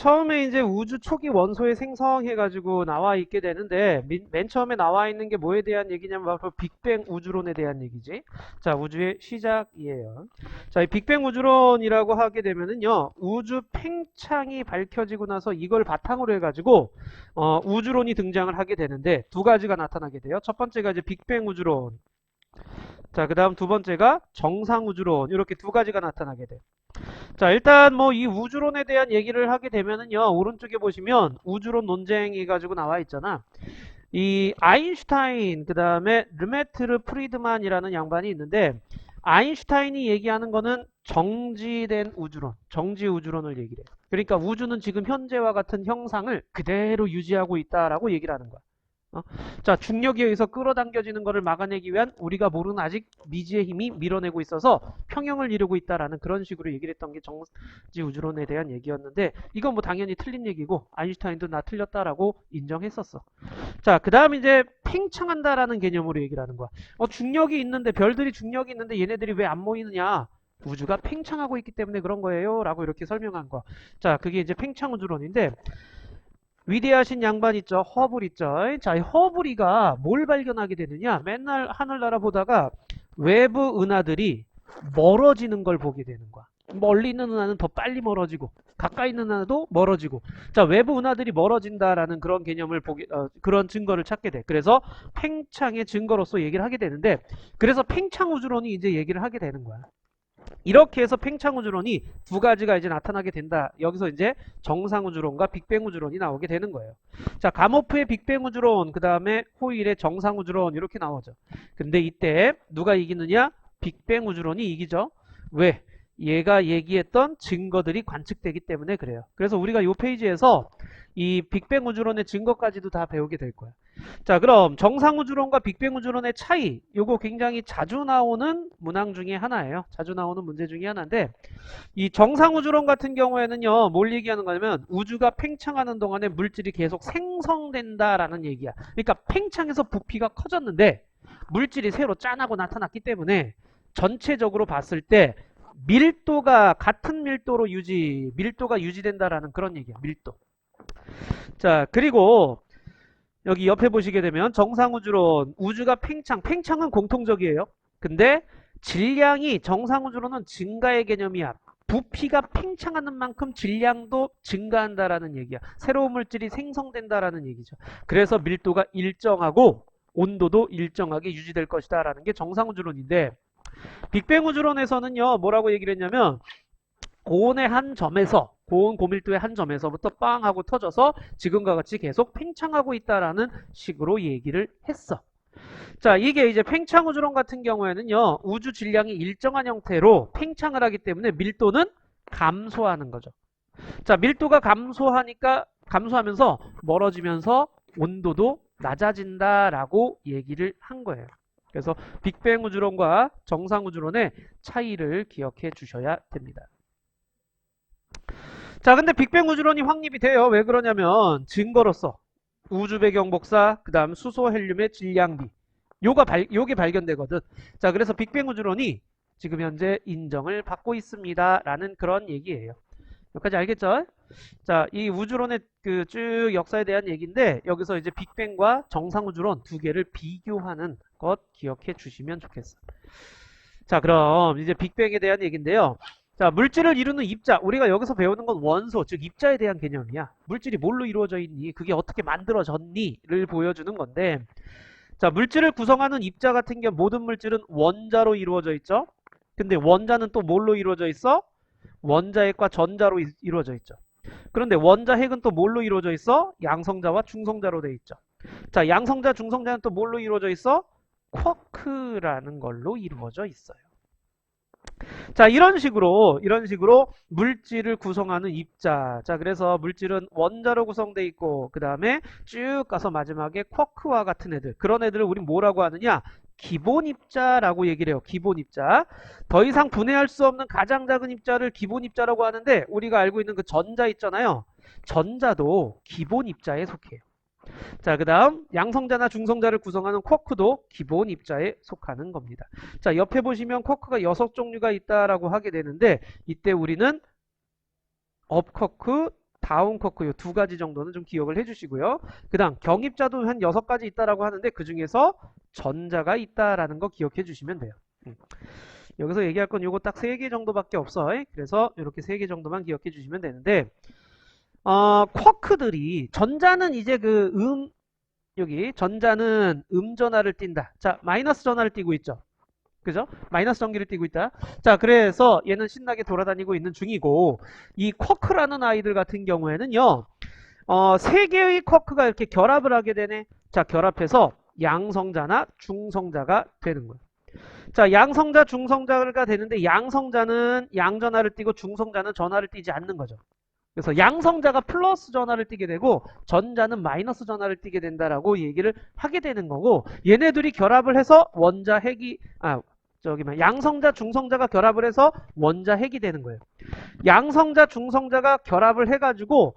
처음에 이제 우주 초기 원소에 생성해가지고 나와 있게 되는데, 맨 처음에 나와 있는 게 뭐에 대한 얘기냐면 바로 빅뱅 우주론에 대한 얘기지. 자, 우주의 시작이에요. 자, 이 빅뱅 우주론이라고 하게 되면은요, 우주 팽창이 밝혀지고 나서 이걸 바탕으로 해가지고 우주론이 등장을 하게 되는데, 두 가지가 나타나게 돼요. 첫 번째가 이제 빅뱅 우주론. 자, 그 다음 두 번째가 정상 우주론. 이렇게 두 가지가 나타나게 돼. 자, 일단 뭐 이 우주론에 대한 얘기를 하게 되면은요, 오른쪽에 보시면 우주론 논쟁이 가지고 나와 있잖아. 이 아인슈타인, 그 다음에 르메트르 프리드만이라는 양반이 있는데, 아인슈타인이 얘기하는 거는 정지된 우주론, 정지 우주론을 얘기를 해요. 그러니까 우주는 지금 현재와 같은 형상을 그대로 유지하고 있다라고 얘기를 하는 거야. 자, 중력에 의해서 끌어당겨지는 것을 막아내기 위한 우리가 모르는 아직 미지의 힘이 밀어내고 있어서 평형을 이루고 있다라는 그런 식으로 얘기를 했던 게 정지 우주론에 대한 얘기였는데, 이건 뭐 당연히 틀린 얘기고 아인슈타인도 나 틀렸다라고 인정했었어. 자, 그 다음 이제 팽창한다라는 개념으로 얘기를 하는 거야. 중력이 있는데, 별들이 중력이 있는데 얘네들이 왜 안 모이느냐? 우주가 팽창하고 있기 때문에 그런 거예요 라고 이렇게 설명한 거야. 자, 그게 이제 팽창 우주론인데, 위대하신 양반 있죠. 허블 있죠. 자, 이 허블이가 뭘 발견하게 되느냐? 맨날 하늘나라 보다가 외부 은하들이 멀어지는 걸 보게 되는 거야. 멀리 있는 은하는 더 빨리 멀어지고, 가까이 있는 은하도 멀어지고. 자, 외부 은하들이 멀어진다라는 그런 개념을 그런 증거를 찾게 돼. 그래서 팽창의 증거로서 얘기를 하게 되는데, 그래서 팽창 우주론이 이제 얘기를 하게 되는 거야. 이렇게 해서 팽창우주론이 두 가지가 이제 나타나게 된다. 여기서 이제 정상우주론과 빅뱅우주론이 나오게 되는 거예요. 자, 가모프의 빅뱅우주론, 그 다음에 호일의 정상우주론 이렇게 나오죠. 근데 이때 누가 이기느냐? 빅뱅우주론이 이기죠. 왜? 얘가 얘기했던 증거들이 관측되기 때문에 그래요. 그래서 우리가 이 페이지에서 이 빅뱅 우주론의 증거까지도 다 배우게 될 거야. 자, 그럼 정상 우주론과 빅뱅 우주론의 차이, 요거 굉장히 자주 나오는 문항 중에 하나예요. 자주 나오는 문제 중에 하나인데, 이 정상 우주론 같은 경우에는요, 뭘 얘기하는 거냐면 우주가 팽창하는 동안에 물질이 계속 생성된다라는 얘기야. 그러니까 팽창해서 부피가 커졌는데 물질이 새로 짠하고 나타났기 때문에 전체적으로 봤을 때 밀도가 같은 밀도로 밀도가 유지된다라는 그런 얘기야. 밀도. 자, 그리고 여기 옆에 보시게 되면 정상우주론, 우주가 팽창은 공통적이에요. 근데 질량이 정상우주론은 증가의 개념이야. 부피가 팽창하는 만큼 질량도 증가한다라는 얘기야. 새로운 물질이 생성된다라는 얘기죠. 그래서 밀도가 일정하고 온도도 일정하게 유지될 것이다 라는 게 정상우주론인데, 빅뱅 우주론에서는요, 뭐라고 얘기를 했냐면 고온의 한 점에서, 고온 고밀도의 한 점에서부터 빵 하고 터져서 지금과 같이 계속 팽창하고 있다라는 식으로 얘기를 했어. 자, 이게 이제 팽창 우주론 같은 경우에는요, 우주 질량이 일정한 형태로 팽창을 하기 때문에 밀도는 감소하는 거죠. 자, 밀도가 감소하면서 멀어지면서 온도도 낮아진다라고 얘기를 한 거예요. 그래서 빅뱅 우주론과 정상 우주론의 차이를 기억해 주셔야 됩니다. 자, 근데 빅뱅 우주론이 확립이 돼요. 왜 그러냐면 증거로서 우주 배경 복사, 그 다음 수소 헬륨의 질량비, 요게 발견되거든. 자, 그래서 빅뱅 우주론이 지금 현재 인정을 받고 있습니다 라는 그런 얘기예요. 여기까지 알겠죠? 자, 이 우주론의 그 쭉 역사에 대한 얘기인데, 여기서 이제 빅뱅과 정상 우주론 두 개를 비교하는 것 기억해 주시면 좋겠어. 자, 그럼 이제 빅뱅에 대한 얘기인데요. 자, 물질을 이루는 입자, 우리가 여기서 배우는 건 원소, 즉 입자에 대한 개념이야. 물질이 뭘로 이루어져 있니? 그게 어떻게 만들어졌니?를 보여주는 건데, 자, 물질을 구성하는 입자 같은 경우 모든 물질은 원자로 이루어져 있죠. 근데 원자는 또 뭘로 이루어져 있어? 원자핵과 전자로 이루어져 있죠. 그런데 원자핵은 또 뭘로 이루어져 있어? 양성자와 중성자로 돼 있죠. 자, 양성자, 중성자는 또 뭘로 이루어져 있어? 쿼크라는 걸로 이루어져 있어요. 자, 이런 식으로 물질을 구성하는 입자. 자, 그래서 물질은 원자로 구성되어 있고, 그 다음에 쭉 가서 마지막에 쿼크와 같은 애들, 그런 애들을 우리 뭐라고 하느냐? 기본 입자라고 얘기를 해요. 기본 입자. 더 이상 분해할 수 없는 가장 작은 입자를 기본 입자라고 하는데, 우리가 알고 있는 그 전자 있잖아요. 전자도 기본 입자에 속해요. 자, 그 다음 양성자나 중성자를 구성하는 쿼크도 기본 입자에 속하는 겁니다. 자, 옆에 보시면 쿼크가 6종류가 있다라고 하게 되는데, 이때 우리는 업쿼크, 다운 쿼크 요 두 가지 정도는 좀 기억을 해주시고요. 그 다음 경입자도 한 6가지 있다라고 하는데 그 중에서 전자가 있다라는 거 기억해 주시면 돼요. 여기서 얘기할 건 요거 딱 3개 정도밖에 없어. 그래서 이렇게 3개 정도만 기억해 주시면 되는데 쿼크들이 전자는 이제 여기 전자는 전화를 띈다. 자, 마이너스 전화를 띄고 있죠. 그죠? 마이너스 전기를 띄고 있다. 자, 그래서 얘는 신나게 돌아다니고 있는 중이고 이 쿼크라는 아이들 같은 경우에는요. 3개의 쿼크가 이렇게 결합을 하게 되네. 자, 결합해서 양성자나 중성자가 되는 거예요. 자, 양성자, 중성자가 되는데 양성자는 양전하를 띄고 중성자는 전하를 띄지 않는 거죠. 그래서 양성자가 플러스 전하를 띄게 되고 전자는 마이너스 전하를 띄게 된다라고 얘기를 하게 되는 거고 얘네들이 결합을 해서 원자 핵이 양성자, 중성자가 결합을 해서 원자 핵이 되는 거예요. 양성자, 중성자가 결합을 해가지고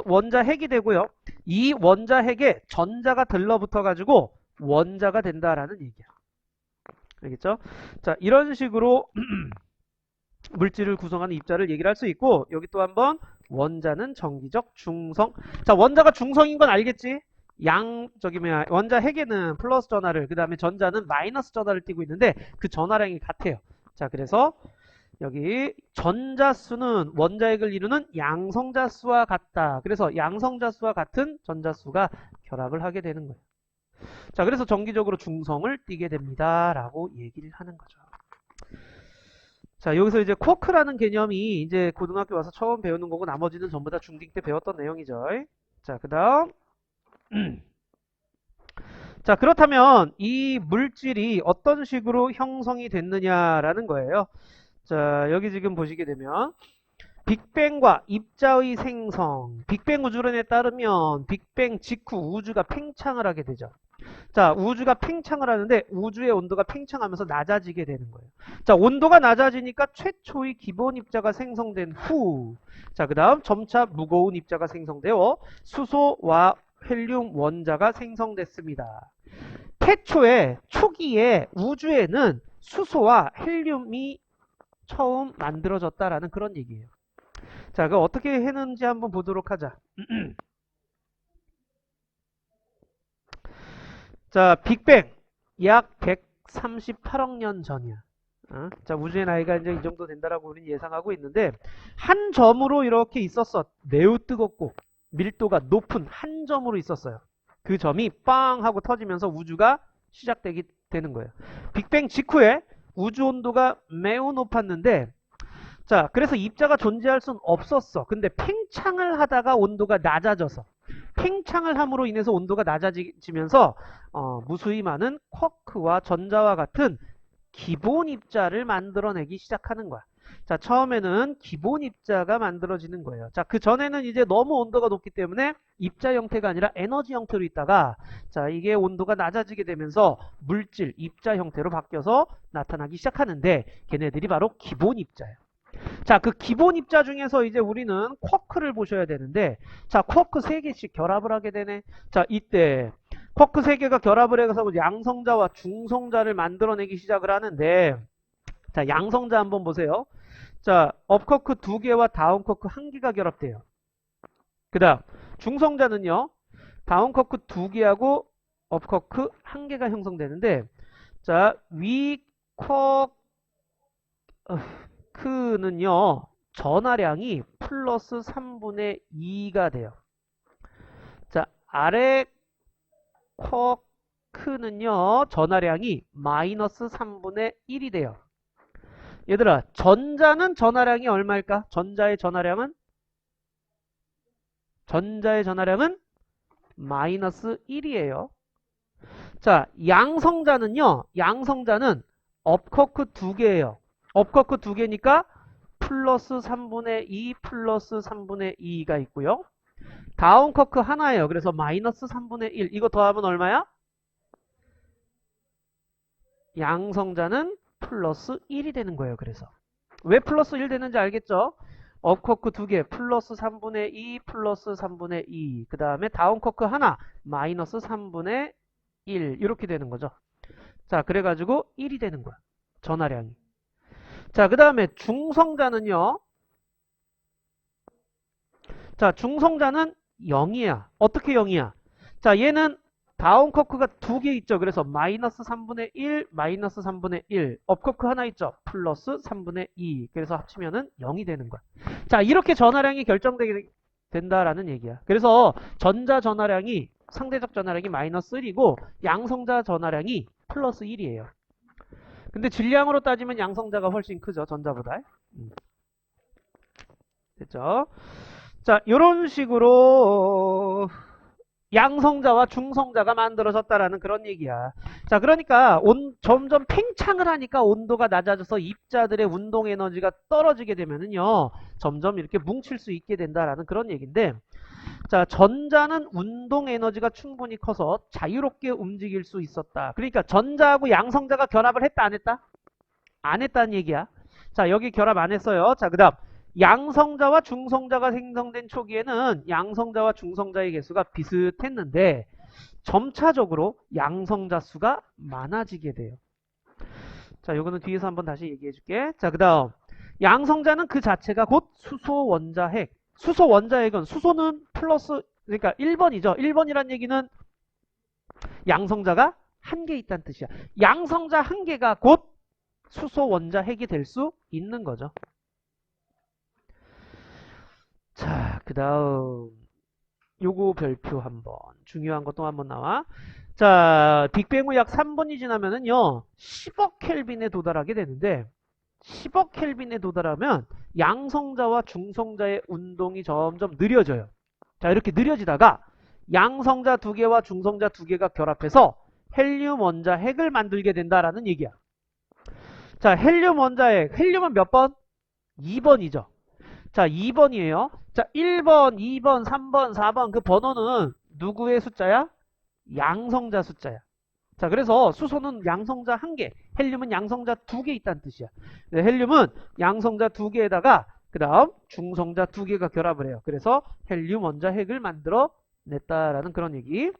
원자 핵이 되고요. 이 원자 핵에 전자가 들러붙어 가지고 원자가 된다라는 얘기야. 알겠죠? 자, 이런 식으로 물질을 구성하는 입자를 얘기를 할 수 있고 여기 또 한번 원자는 정기적 중성. 자, 원자가 중성인 건 알겠지? 원자 핵에는 플러스 전하를 그 다음에 전자는 마이너스 전하를 띄고 있는데 그 전하량이 같아요. 자, 그래서 여기 전자수는 원자핵을 이루는 양성자수와 같다. 그래서 양성자수와 같은 전자수가 결합을 하게 되는 거예요. 자, 그래서 정기적으로 중성을 띠게 됩니다. 라고 얘기를 하는 거죠. 자, 여기서 이제 쿼크라는 개념이 이제 고등학교 와서 처음 배우는 거고 나머지는 전부 다 중딩 때 배웠던 내용이죠. 자, 그 다음 자, 그렇다면 이 물질이 어떤 식으로 형성이 됐느냐라는 거예요. 자, 여기 지금 보시게 되면 빅뱅과 입자의 생성, 빅뱅 우주론에 따르면 빅뱅 직후 우주가 팽창을 하게 되죠. 자, 우주가 팽창을 하는데 우주의 온도가 팽창하면서 낮아지게 되는 거예요. 자, 온도가 낮아지니까 최초의 기본 입자가 생성된 후, 자, 그 다음 점차 무거운 입자가 생성되어 수소와 헬륨 원자가 생성됐습니다. 태초에 초기에 우주에는 수소와 헬륨이 처음 만들어졌다라는 그런 얘기예요. 자, 그 어떻게 했는지 한번 보도록 하자. 자, 빅뱅 약 138억 년 전이야. 자, 우주의 나이가 이제 이 정도 된다라고 우리는 예상하고 있는데 한 점으로 이렇게 있었어. 매우 뜨겁고 밀도가 높은 한 점으로 있었어요. 그 점이 빵 하고 터지면서 우주가 시작되게 되는 거예요. 빅뱅 직후에 우주 온도가 매우 높았는데 자, 그래서 입자가 존재할 순 없었어. 근데 팽창을 하다가 온도가 낮아져서 팽창을 함으로 인해서 온도가 낮아지면서 무수히 많은 쿼크와 전자와 같은 기본 입자를 만들어내기 시작하는 거야. 자, 처음에는 기본 입자가 만들어지는 거예요. 자, 그 전에는 이제 너무 온도가 높기 때문에 입자 형태가 아니라 에너지 형태로 있다가 자, 이게 온도가 낮아지게 되면서 물질, 입자 형태로 바뀌어서 나타나기 시작하는데 걔네들이 바로 기본 입자예요. 자, 그 기본 입자 중에서 이제 우리는 쿼크를 보셔야 되는데 자, 쿼크 3개씩 결합을 하게 되네. 자, 이때 쿼크 3개가 결합을 해서 양성자와 중성자를 만들어내기 시작을 하는데 자, 양성자 한번 보세요. 자, 업쿼크 2개와 다운쿼크 1개가 결합돼요. 그 다음 중성자는요. 다운쿼크 2개하고 업쿼크 1개가 형성되는데 자, 위쿼크는요. 전하량이 플러스 3분의 2가 돼요. 자, 아래 쿼크는요. 전하량이 마이너스 3분의 1이 돼요. 얘들아, 전자는 전하량이 얼마일까? 전자의 전하량은 마이너스 1이에요. 자, 양성자는요. 양성자는 업쿼크 2개예요. 업쿼크 2개니까 플러스 3분의 2 플러스 3분의 2가 있고요. 다운쿼크 하나예요. 그래서 마이너스 3분의 1. 이거 더하면 얼마야? 양성자는 플러스 1이 되는 거예요. 그래서 왜 플러스 1 되는지 알겠죠? 업쿼크 2개 플러스 3분의 2 플러스 3분의 2. 그 다음에 다운쿼크 하나 마이너스 3분의 1 이렇게 되는 거죠. 자, 그래가지고 1이 되는 거야. 전하량이. 자, 그 다음에 중성자는요. 자, 자, 중성자는 0이야. 어떻게 0이야? 자, 얘는 다운커크가 두 개 있죠. 그래서 마이너스 3분의 1, 마이너스 3분의 1. 업커크 하나 있죠. 플러스 3분의 2. 그래서 합치면은 0이 되는 거야. 자, 이렇게 전하량이 결정되게 된다라는 얘기야. 그래서 전자 전하량이 상대적 전하량이 마이너스 1이고 양성자 전하량이 플러스 1이에요. 근데 질량으로 따지면 양성자가 훨씬 크죠. 전자보다. 됐죠? 자, 이런 식으로 양성자와 중성자가 만들어졌다라는 그런 얘기야. 자, 그러니까 점점 팽창을 하니까 온도가 낮아져서 입자들의 운동 에너지가 떨어지게 되면은요, 점점 이렇게 뭉칠 수 있게 된다라는 그런 얘기인데, 자, 전자는 운동 에너지가 충분히 커서 자유롭게 움직일 수 있었다. 그러니까 전자하고 양성자가 결합을 했다, 안 했다? 안 했다는 얘기야. 자, 여기 결합 안 했어요. 자, 그 다음 양성자와 중성자가 생성된 초기에는 양성자와 중성자의 개수가 비슷했는데 점차적으로 양성자 수가 많아지게 돼요. 자, 요거는 뒤에서 한번 다시 얘기해 줄게. 자, 그 다음 양성자는 그 자체가 곧 수소 원자핵. 수소 원자핵은 수소는 플러스, 그러니까 1번이죠. 1번이란 얘기는 양성자가 한 개 있다는 뜻이야. 양성자 한 개가 곧 수소 원자핵이 될 수 있는 거죠. 자, 그 다음 요거 별표 한번, 중요한 거 또 한번 나와. 자, 빅뱅 후 약 3분이 지나면은요 10억 켈빈에 도달하게 되는데 10억 켈빈에 도달하면 양성자와 중성자의 운동이 점점 느려져요. 자, 이렇게 느려지다가 양성자 두 개와 중성자 두 개가 결합해서 헬륨 원자핵을 만들게 된다라는 얘기야. 자, 헬륨 원자핵, 헬륨은 몇 번? 2번이죠. 자, 2번이에요. 자, 1번, 2번, 3번, 4번 그 번호는 누구의 숫자야? 양성자 숫자야. 자, 그래서 수소는 양성자 한 개, 헬륨은 양성자 두 개 있다는 뜻이야. 헬륨은 양성자 두 개에다가 그 다음 중성자 두 개가 결합을 해요. 그래서 헬륨 원자핵을 만들어 냈다라는 그런 얘기.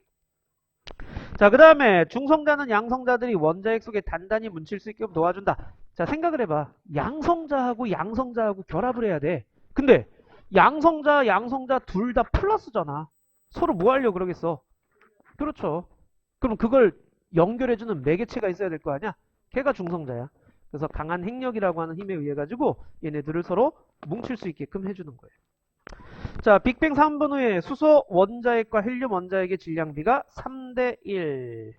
자, 그 다음에 중성자는 양성자들이 원자핵 속에 단단히 뭉칠 수 있게 도와준다. 자, 생각을 해봐. 양성자하고 양성자하고 결합을 해야 돼. 근데 양성자, 양성자 둘 다 플러스잖아. 서로 뭐 하려고 그러겠어? 그렇죠. 그럼 그걸 연결해주는 매개체가 있어야 될 거 아니야? 걔가 중성자야. 그래서 강한 핵력이라고 하는 힘에 의해 가지고 얘네들을 서로 뭉칠 수 있게끔 해주는 거예요. 자, 빅뱅 3분 후에 수소 원자핵과 헬륨 원자핵의 질량비가 3대1.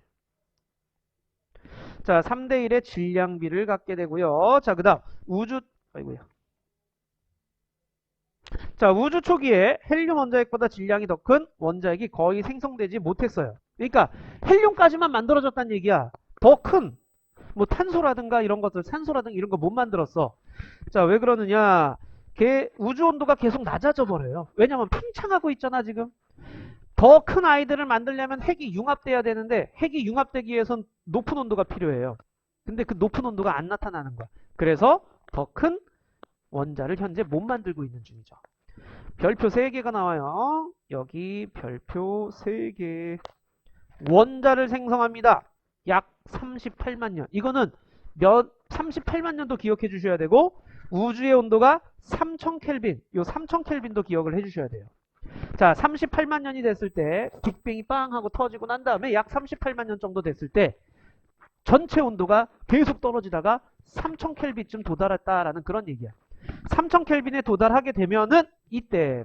자, 3대1의 질량비를 갖게 되고요. 자, 그 다음 우주, 아이고야. 자, 우주 초기에 헬륨 원자핵보다 질량이 더 큰 원자핵이 거의 생성되지 못했어요. 그러니까 헬륨까지만 만들어졌다는 얘기야. 더 큰 뭐 탄소라든가 이런 것들, 산소라든가 이런 거 못 만들었어. 자, 왜 그러느냐? 우주 온도가 계속 낮아져 버려요. 왜냐면 팽창하고 있잖아, 지금. 더 큰 아이들을 만들려면 핵이 융합돼야 되는데 핵이 융합되기 위해선 높은 온도가 필요해요. 근데 그 높은 온도가 안 나타나는 거야. 그래서 더 큰 원자를 현재 못 만들고 있는 중이죠. 별표 3개가 나와요. 여기 별표 3개. 원자를 생성합니다. 약 38만 년. 이거는 38만 년도 기억해 주셔야 되고 우주의 온도가 3000켈빈. 요 3000켈빈도 기억을 해 주셔야 돼요. 자, 38만 년이 됐을 때 빅뱅이 빵 하고 터지고 난 다음에 약 38만 년 정도 됐을 때 전체 온도가 계속 떨어지다가 3000켈빈쯤 도달했다라는 그런 얘기야. 3000켈빈에 도달하게 되면은 이때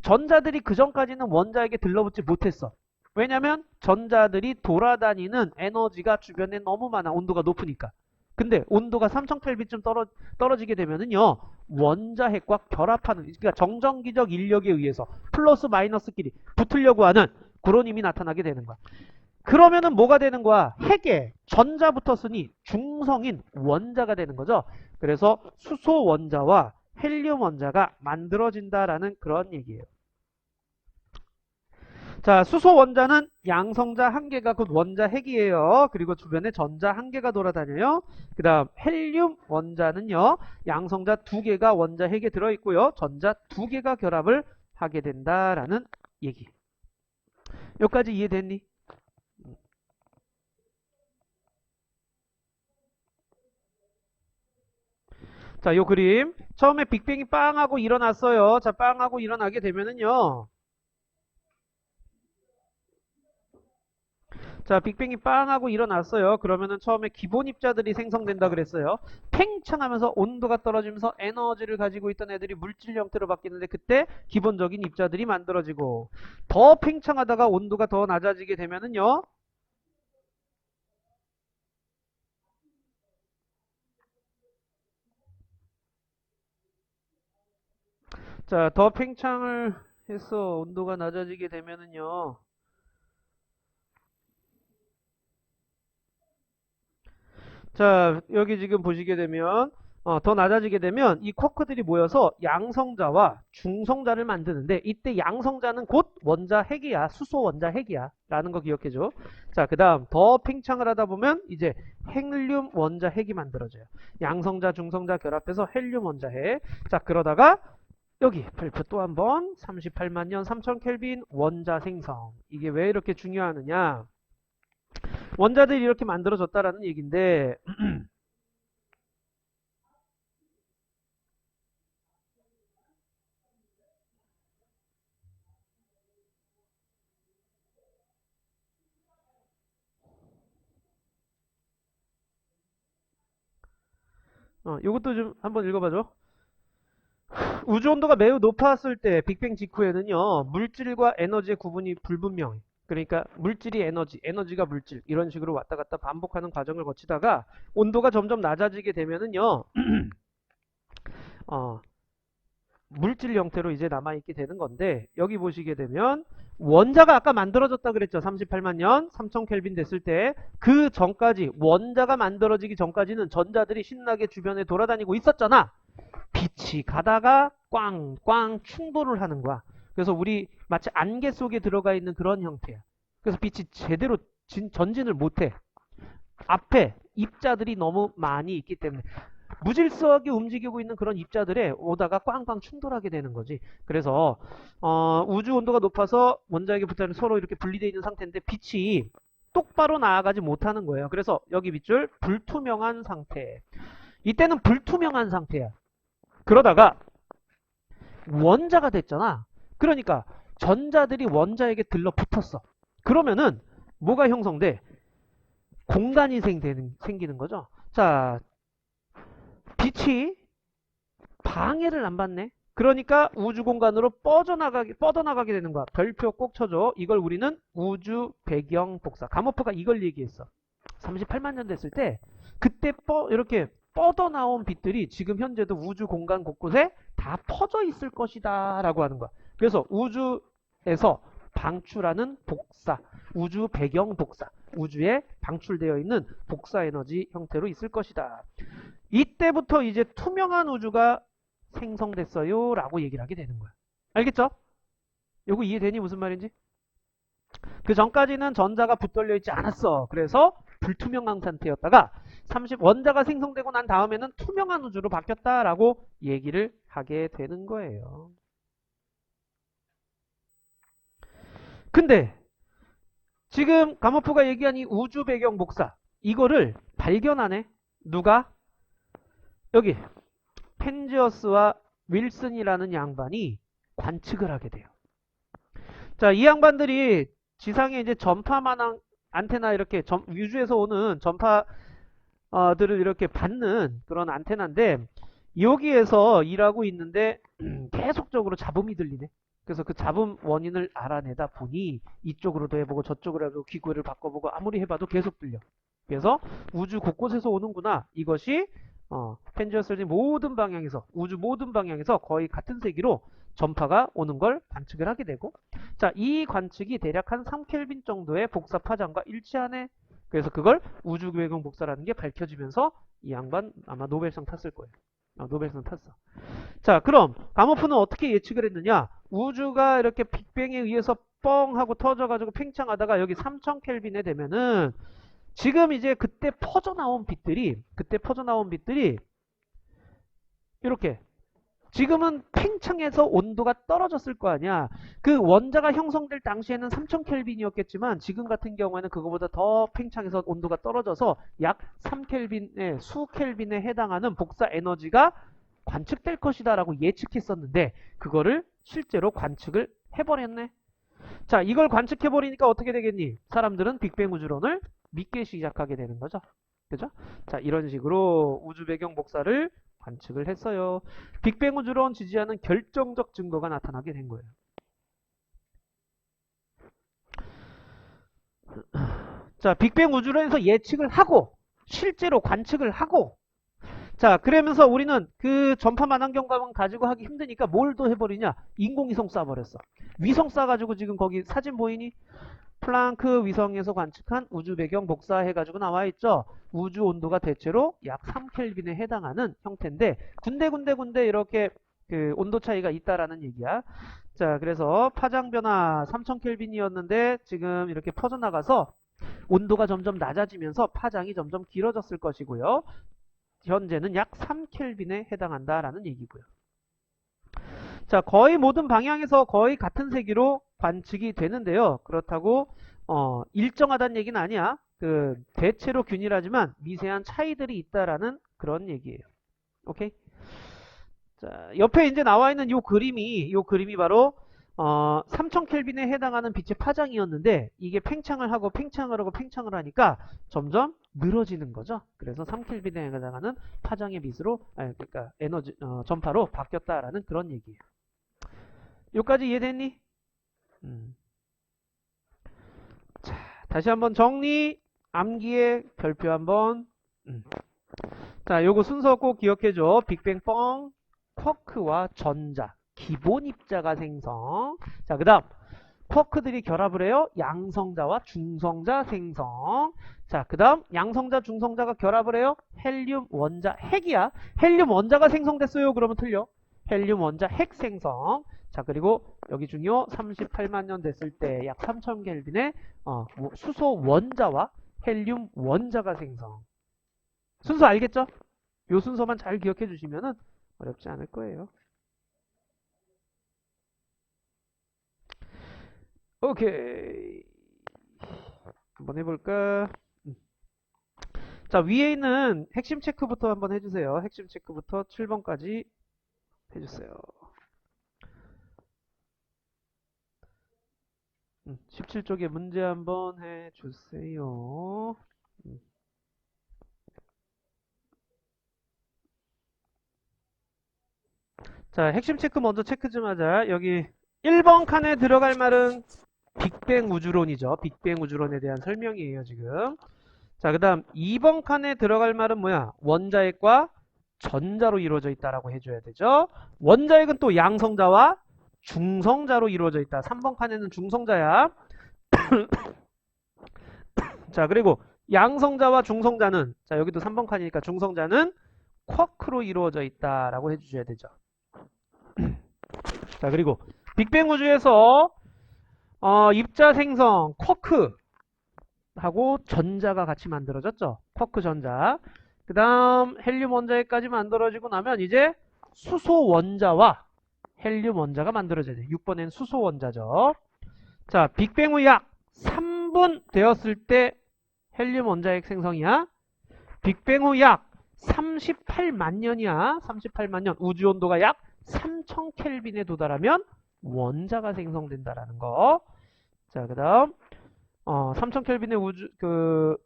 전자들이 그 전까지는 원자에게 들러붙지 못했어. 왜냐면 전자들이 돌아다니는 에너지가 주변에 너무 많아. 온도가 높으니까. 근데 온도가 3000켈빈쯤 떨어지게 되면은요 원자핵과 결합하는, 그러니까 정전기적 인력에 의해서 플러스 마이너스끼리 붙으려고 하는 그런 힘이 나타나게 되는 거야. 그러면은 뭐가 되는 거야? 핵에 전자 붙었으니 중성인 원자가 되는 거죠. 그래서 수소 원자와 헬륨 원자가 만들어진다라는 그런 얘기예요. 자, 수소 원자는 양성자 한 개가 곧 원자 핵이에요. 그리고 주변에 전자 한 개가 돌아다녀요. 그 다음 헬륨 원자는요, 양성자 두 개가 원자 핵에 들어있고요. 전자 두 개가 결합을 하게 된다라는 얘기. 여기까지 이해됐니? 자, 요 그림. 처음에 빅뱅이 빵 하고 일어났어요. 자, 빵 하고 일어나게 되면은요. 자, 빅뱅이 빵 하고 일어났어요. 그러면은 처음에 기본 입자들이 생성된다 그랬어요. 팽창하면서 온도가 떨어지면서 에너지를 가지고 있던 애들이 물질 형태로 바뀌는데 그때 기본적인 입자들이 만들어지고 더 팽창하다가 온도가 더 낮아지게 되면은요. 자, 더 팽창을 해서 온도가 낮아지게 되면은요. 자, 여기 지금 보시게 되면 더 낮아지게 되면 이 쿼크들이 모여서 양성자와 중성자를 만드는데 이때 양성자는 곧 원자 핵이야. 수소 원자 핵이야. 라는 거 기억해줘. 자, 그 다음 더 팽창을 하다 보면 이제 헬륨 원자 핵이 만들어져요. 양성자, 중성자 결합해서 헬륨 원자 핵. 자, 그러다가 여기 별표 또 한 번 38만 년 3000 켈빈 원자 생성. 이게 왜 이렇게 중요하느냐? 원자들이 이렇게 만들어졌다라는 얘기인데 이것도 좀 한번 읽어봐줘. 우주 온도가 매우 높았을 때 빅뱅 직후에는요 물질과 에너지의 구분이 불분명해. 그러니까 물질이 에너지, 에너지가 물질 이런 식으로 왔다 갔다 반복하는 과정을 거치다가 온도가 점점 낮아지게 되면은요 어, 물질 형태로 이제 남아있게 되는 건데 여기 보시게 되면 원자가 아까 만들어졌다 그랬죠. 38만 년 3000 켈빈 됐을 때 그 전까지 원자가 만들어지기 전까지는 전자들이 신나게 주변에 돌아다니고 있었잖아. 빛이 가다가 꽝꽝 충돌을 하는 거야. 그래서 우리 마치 안개 속에 들어가 있는 그런 형태야. 그래서 빛이 제대로 전진을 못해. 앞에 입자들이 너무 많이 있기 때문에 무질서하게 움직이고 있는 그런 입자들에 오다가 꽝꽝 충돌하게 되는 거지. 그래서 우주 온도가 높아서 원자에게 붙어있는 서로 이렇게 분리되어 있는 상태인데 빛이 똑바로 나아가지 못하는 거예요. 그래서 여기 밑줄 불투명한 상태. 이때는 불투명한 상태야. 그러다가 원자가 됐잖아. 그러니까 전자들이 원자에게 들러붙었어. 그러면은 뭐가 형성돼? 공간이 생기는 거죠. 자, 빛이 방해를 안 받네. 그러니까 우주 공간으로 뻗어나가게 되는 거야. 별표 꼭 쳐줘. 이걸 우리는 우주 배경 복사. 가모프가 이걸 얘기했어. 38만 년 됐을 때 그때 이렇게 뻗어나온 빛들이 지금 현재도 우주 공간 곳곳에 다 퍼져 있을 것이다 라고 하는 거야. 그래서 우주에서 방출하는 복사, 우주 배경 복사, 우주에 방출되어 있는 복사 에너지 형태로 있을 것이다. 이때부터 이제 투명한 우주가 생성됐어요 라고 얘기를 하게 되는 거야. 알겠죠? 요거 이해되니 무슨 말인지? 그 전까지는 전자가 붙들려 있지 않았어. 그래서 불투명한 상태였다가 원자가 생성되고 난 다음에는 투명한 우주로 바뀌었다라고 얘기를 하게 되는 거예요. 근데 지금 가모프가 얘기한 이 우주 배경 복사 이거를 발견하네. 누가? 여기 펜지어스와 윌슨이라는 양반이 관측을 하게 돼요. 자, 이 양반들이 지상에 이제 전파만한 안테나 이렇게 우주에서 오는 전파들을 이렇게 받는 그런 안테나인데 여기에서 일하고 있는데 계속적으로 잡음이 들리네. 그래서 그 잡음 원인을 알아내다 보니 이쪽으로도 해보고 저쪽으로 해보고 기구를 바꿔보고 아무리 해봐도 계속 들려. 그래서 우주 곳곳에서 오는구나. 이것이 펜지어스의 모든 방향에서 우주 모든 방향에서 거의 같은 세기로 전파가 오는 걸 관측을 하게 되고 자, 이 관측이 대략 한 3켈빈 정도의 복사 파장과 일치하네. 그래서 그걸 우주 배경 복사라는 게 밝혀지면서 이 양반 아마 노벨상 탔을 거예요. 노벨상 탔어. 자, 그럼 가모프는 어떻게 예측을 했느냐? 우주가 이렇게 빅뱅에 의해서 뻥 하고 터져가지고 팽창하다가 여기 3000켈빈에 되면은 지금 이제 그때 퍼져 나온 빛들이 이렇게 지금은 팽창해서 온도가 떨어졌을 거 아니야. 그 원자가 형성될 당시에는 3000켈빈이었겠지만 지금 같은 경우에는 그거보다 더 팽창해서 온도가 떨어져서 약 3켈빈의 수켈빈에 해당하는 복사 에너지가 관측될 것이다 라고 예측했었는데 그거를 실제로 관측을 해버렸네. 자, 이걸 관측해버리니까 어떻게 되겠니? 사람들은 빅뱅 우주론을 믿기 시작하게 되는 거죠. 그죠? 자, 이런 식으로 우주 배경 복사를 관측을 했어요. 빅뱅 우주론 지지하는 결정적 증거가 나타나게 된 거예요. 자, 빅뱅 우주론에서 예측을 하고 실제로 관측을 하고 자, 그러면서 우리는 그 전파 만환경과만 가지고 하기 힘드니까 뭘 더 해버리냐? 인공위성 쏴버렸어. 위성 쏴가지고 지금 거기 사진 보이니? 플랑크 위성에서 관측한 우주 배경 복사해가지고 나와있죠? 우주 온도가 대체로 약 3켈빈에 해당하는 형태인데 군데 이렇게 그 온도 차이가 있다라는 얘기야. 자, 그래서 파장 변화 3000켈빈이었는데 지금 이렇게 퍼져나가서 온도가 점점 낮아지면서 파장이 점점 길어졌을 것이고요. 현재는 약 3켈빈에 해당한다라는 얘기고요. 자, 거의 모든 방향에서 거의 같은 세기로 관측이 되는데요. 그렇다고 일정하다는 얘기는 아니야. 그 대체로 균일하지만 미세한 차이들이 있다라는 그런 얘기예요. 오케이? 자, 옆에 이제 나와 있는 요 그림이 바로 3000켈빈에 해당하는 빛의 파장이었는데 이게 팽창을 하고 하니까 점점 늘어지는 거죠. 그래서 3켈빈에 해당하는 파장의 빛으로 그러니까 에너지 전파로 바뀌었다라는 그런 얘기예요. 여기까지 이해됐니? 자, 다시 한번 정리. 암기의 별표 한번. 자, 요거 순서 꼭 기억해줘. 빅뱅 뻥, 쿼크와 전자, 기본 입자가 생성. 자, 그 다음 쿼크들이 결합을 해요. 양성자와 중성자 생성. 자, 그 다음 양성자, 중성자가 결합을 해요. 헬륨 원자 핵이야. 헬륨 원자가 생성됐어요. 그러면 틀려. 헬륨 원자 핵 생성. 자, 그리고 여기 중요 38만 년 됐을 때 약 3000켈빈의 수소 원자와 헬륨 원자가 생성. 순서 알겠죠? 요 순서만 잘 기억해 주시면 어렵지 않을 거예요. 오케이. 한번 해볼까? 자, 위에 있는 핵심 체크부터 한번 해주세요. 핵심 체크부터 7번까지 해주세요. 17쪽에 문제 한번 해주세요. 자, 핵심 체크 먼저 체크 좀 하자. 여기 1번 칸에 들어갈 말은 빅뱅 우주론이죠. 빅뱅 우주론에 대한 설명이에요, 지금. 자, 그 다음 2번 칸에 들어갈 말은 뭐야? 원자핵과 전자로 이루어져 있다라고 해줘야 되죠. 원자핵은 또 양성자와 중성자로 이루어져 있다. 3번 칸에는 중성자야. 자, 그리고 양성자와 중성자는, 자, 여기도 3번 칸이니까 중성자는 쿼크로 이루어져 있다라고 해주셔야 되죠. 자, 그리고 빅뱅 우주에서 입자 생성 쿼크하고 전자가 같이 만들어졌죠. 쿼크 전자. 그 다음 헬륨 원자핵까지 만들어지고 나면 이제 수소 원자와 헬륨 원자가 만들어져야 돼. 6번엔 수소 원자죠. 자, 빅뱅 후 약 3분 되었을 때 헬륨 원자핵 생성이야. 빅뱅 후 약 38만 년이야. 38만 년. 우주 온도가 약 3000켈빈에 도달하면 원자가 생성된다라는 거. 자, 그 다음 3000켈빈의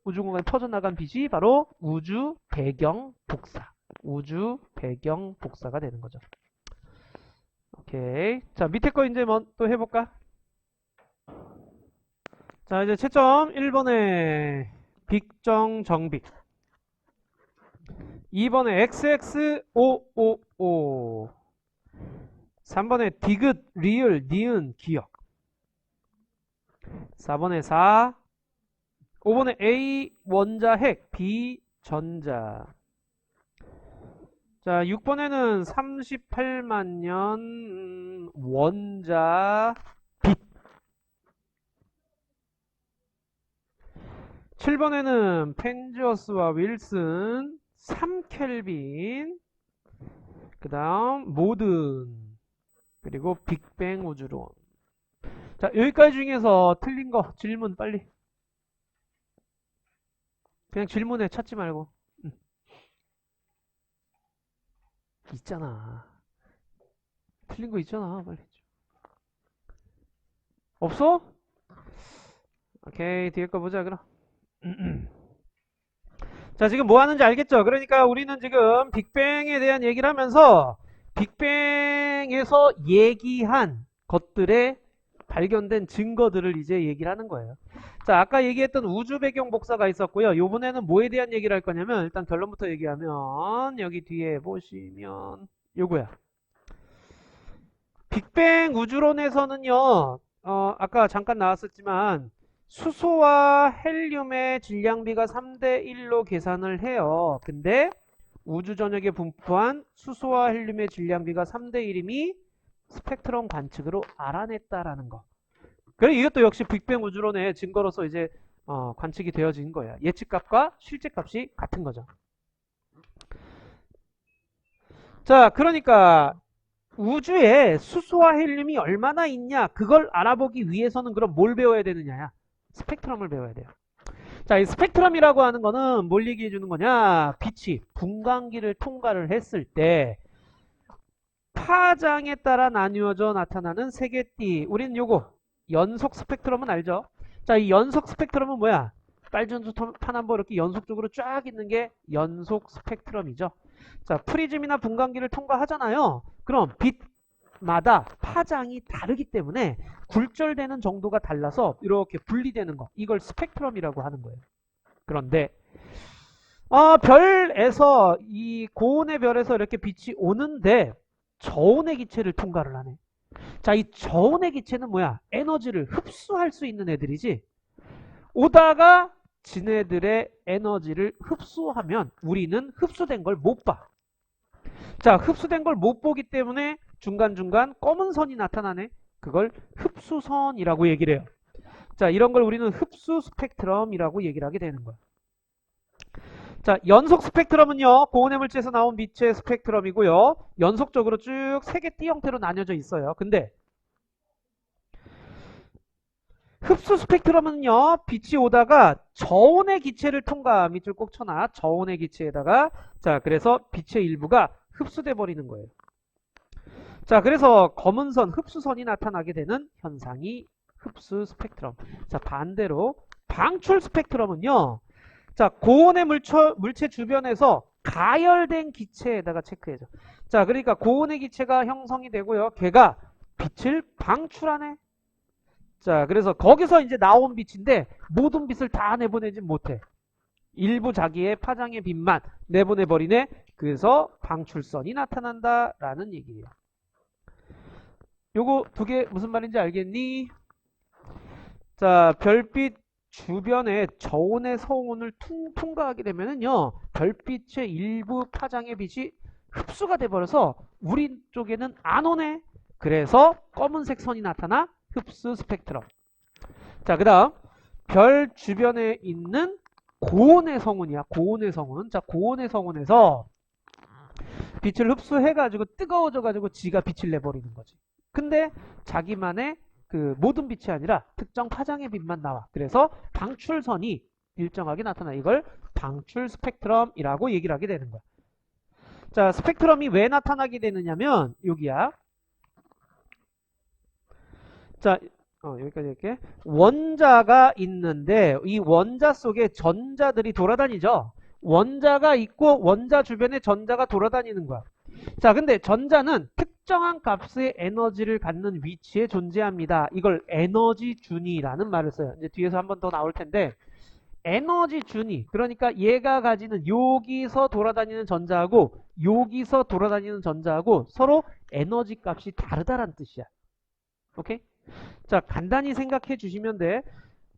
우주 공간에 퍼져나간 빛이 바로 우주 배경 복사. 우주 배경 복사가 되는 거죠. 오케이. 자, 밑에 거 이제 또 해볼까? 자, 이제 채점 1번에 빅정 정빅. 2번에 XXOOO. 3번에 디귿 리을 니은 기억. 4번에 4. 5번에 A 원자 핵 B 전자. 자, 6번에는 38만 년 원자 빛. 7번에는 펜지어스와 윌슨 3켈빈. 그 다음 모든. 그리고 빅뱅 우주론. 자, 여기까지 중에서 틀린 거 질문 빨리. 그냥 질문해. 찾지 말고. 있잖아. 틀린 거 있잖아. 빨리. 없어? 오케이, 뒤에 거 보자, 그럼. 자, 지금 뭐 하는지 알겠죠? 그러니까 우리는 지금 빅뱅에 대한 얘기를 하면서 빅뱅에서 얘기한 것들의 발견된 증거들을 이제 얘기를 하는 거예요. 자, 아까 얘기했던 우주 배경 복사가 있었고요. 요번에는 뭐에 대한 얘기를 할 거냐면, 일단 결론부터 얘기하면, 여기 뒤에 보시면, 요거야. 빅뱅 우주론에서는요, 아까 잠깐 나왔었지만, 수소와 헬륨의 질량비가 3대 1로 계산을 해요. 근데 우주 전역에 분포한 수소와 헬륨의 질량비가 3대 1임이 스펙트럼 관측으로 알아냈다라는 거. 그리고 이것도 역시 빅뱅 우주론의 증거로서 이제 관측이 되어진 거예요. 예측값과 실제값이 같은 거죠. 자, 그러니까 우주에 수소와 헬륨이 얼마나 있냐, 그걸 알아보기 위해서는 그럼 뭘 배워야 되느냐야? 스펙트럼을 배워야 돼요. 자, 이 스펙트럼이라고 하는 거는 뭘 얘기해 주는 거냐? 빛이 분광기를 통과를 했을 때 파장에 따라 나뉘어져 나타나는 세계띠. 우린 요거 연속 스펙트럼은 알죠? 자, 이 연속 스펙트럼은 뭐야? 빨주노 파남보 이렇게 연속적으로 쫙 있는 게 연속 스펙트럼이죠. 자, 프리즘이나 분광기를 통과하잖아요. 그럼 빛마다 파장이 다르기 때문에 굴절되는 정도가 달라서 이렇게 분리되는 거, 이걸 스펙트럼이라고 하는 거예요. 그런데 별에서, 이 고온의 별에서 이렇게 빛이 오는데 저온의 기체를 통과를 하네. 자, 이 저온의 기체는 뭐야? 에너지를 흡수할 수 있는 애들이지. 오다가 지네들의 에너지를 흡수하면 우리는 흡수된 걸 못 봐. 자, 흡수된 걸 못 보기 때문에 중간중간 검은 선이 나타나네. 그걸 흡수선이라고 얘기를 해요. 자, 이런 걸 우리는 흡수 스펙트럼이라고 얘기를 하게 되는 거야. 자, 연속 스펙트럼은요, 고온의 물질에서 나온 빛의 스펙트럼이고요. 연속적으로 쭉 세 개 띠 형태로 나뉘어져 있어요. 근데 흡수 스펙트럼은요, 빛이 오다가 저온의 기체를 통과, 밑줄 꼭 쳐놔. 저온의 기체에다가, 자, 그래서 빛의 일부가 흡수돼 버리는 거예요. 자, 그래서 검은 선, 흡수선이 나타나게 되는 현상이 흡수 스펙트럼. 자, 반대로 방출 스펙트럼은요, 자, 고온의 물체 주변에서 가열된 기체에다가 체크해줘. 자, 그러니까 고온의 기체가 형성이 되고요. 걔가 빛을 방출하네. 자, 그래서 거기서 이제 나온 빛인데 모든 빛을 다 내보내진 못해. 일부 자기의 파장의 빛만 내보내버리네. 그래서 방출선이 나타난다라는 얘기예요. 요거 두 개 무슨 말인지 알겠니? 자, 별빛 주변에 저온의 서온을 통과하게 되면은요, 별빛의 일부 파장의 빛이 흡수가 돼버려서 우리 쪽에는 안 오네. 그래서 검은색 선이 나타나 흡수 스펙트럼. 자, 그 다음 별 주변에 있는 고온의 성운이야. 고온의 성운. 자, 고온의 성운에서 빛을 흡수해가지고 뜨거워져가지고 지가 빛을 내버리는 거지. 근데 자기만의 그 모든 빛이 아니라 특정 파장의 빛만 나와. 그래서 방출선이 일정하게 나타나. 이걸 방출 스펙트럼이라고 얘기를 하게 되는 거야. 자, 스펙트럼이 왜 나타나게 되느냐면 여기야. 자, 여기까지 이렇게 원자가 있는데 이 원자 속에 전자들이 돌아다니죠. 원자가 있고 원자 주변에 전자가 돌아다니는 거야. 자, 근데 전자는 특정한 값의 에너지를 갖는 위치에 존재합니다. 이걸 에너지 준위라는 말을 써요. 이제 뒤에서 한 번 더 나올 텐데, 에너지 준위, 그러니까 얘가 가지는 여기서 돌아다니는 전자하고 여기서 돌아다니는 전자하고 서로 에너지 값이 다르다라는 뜻이야. 오케이? 자, 간단히 생각해 주시면 돼.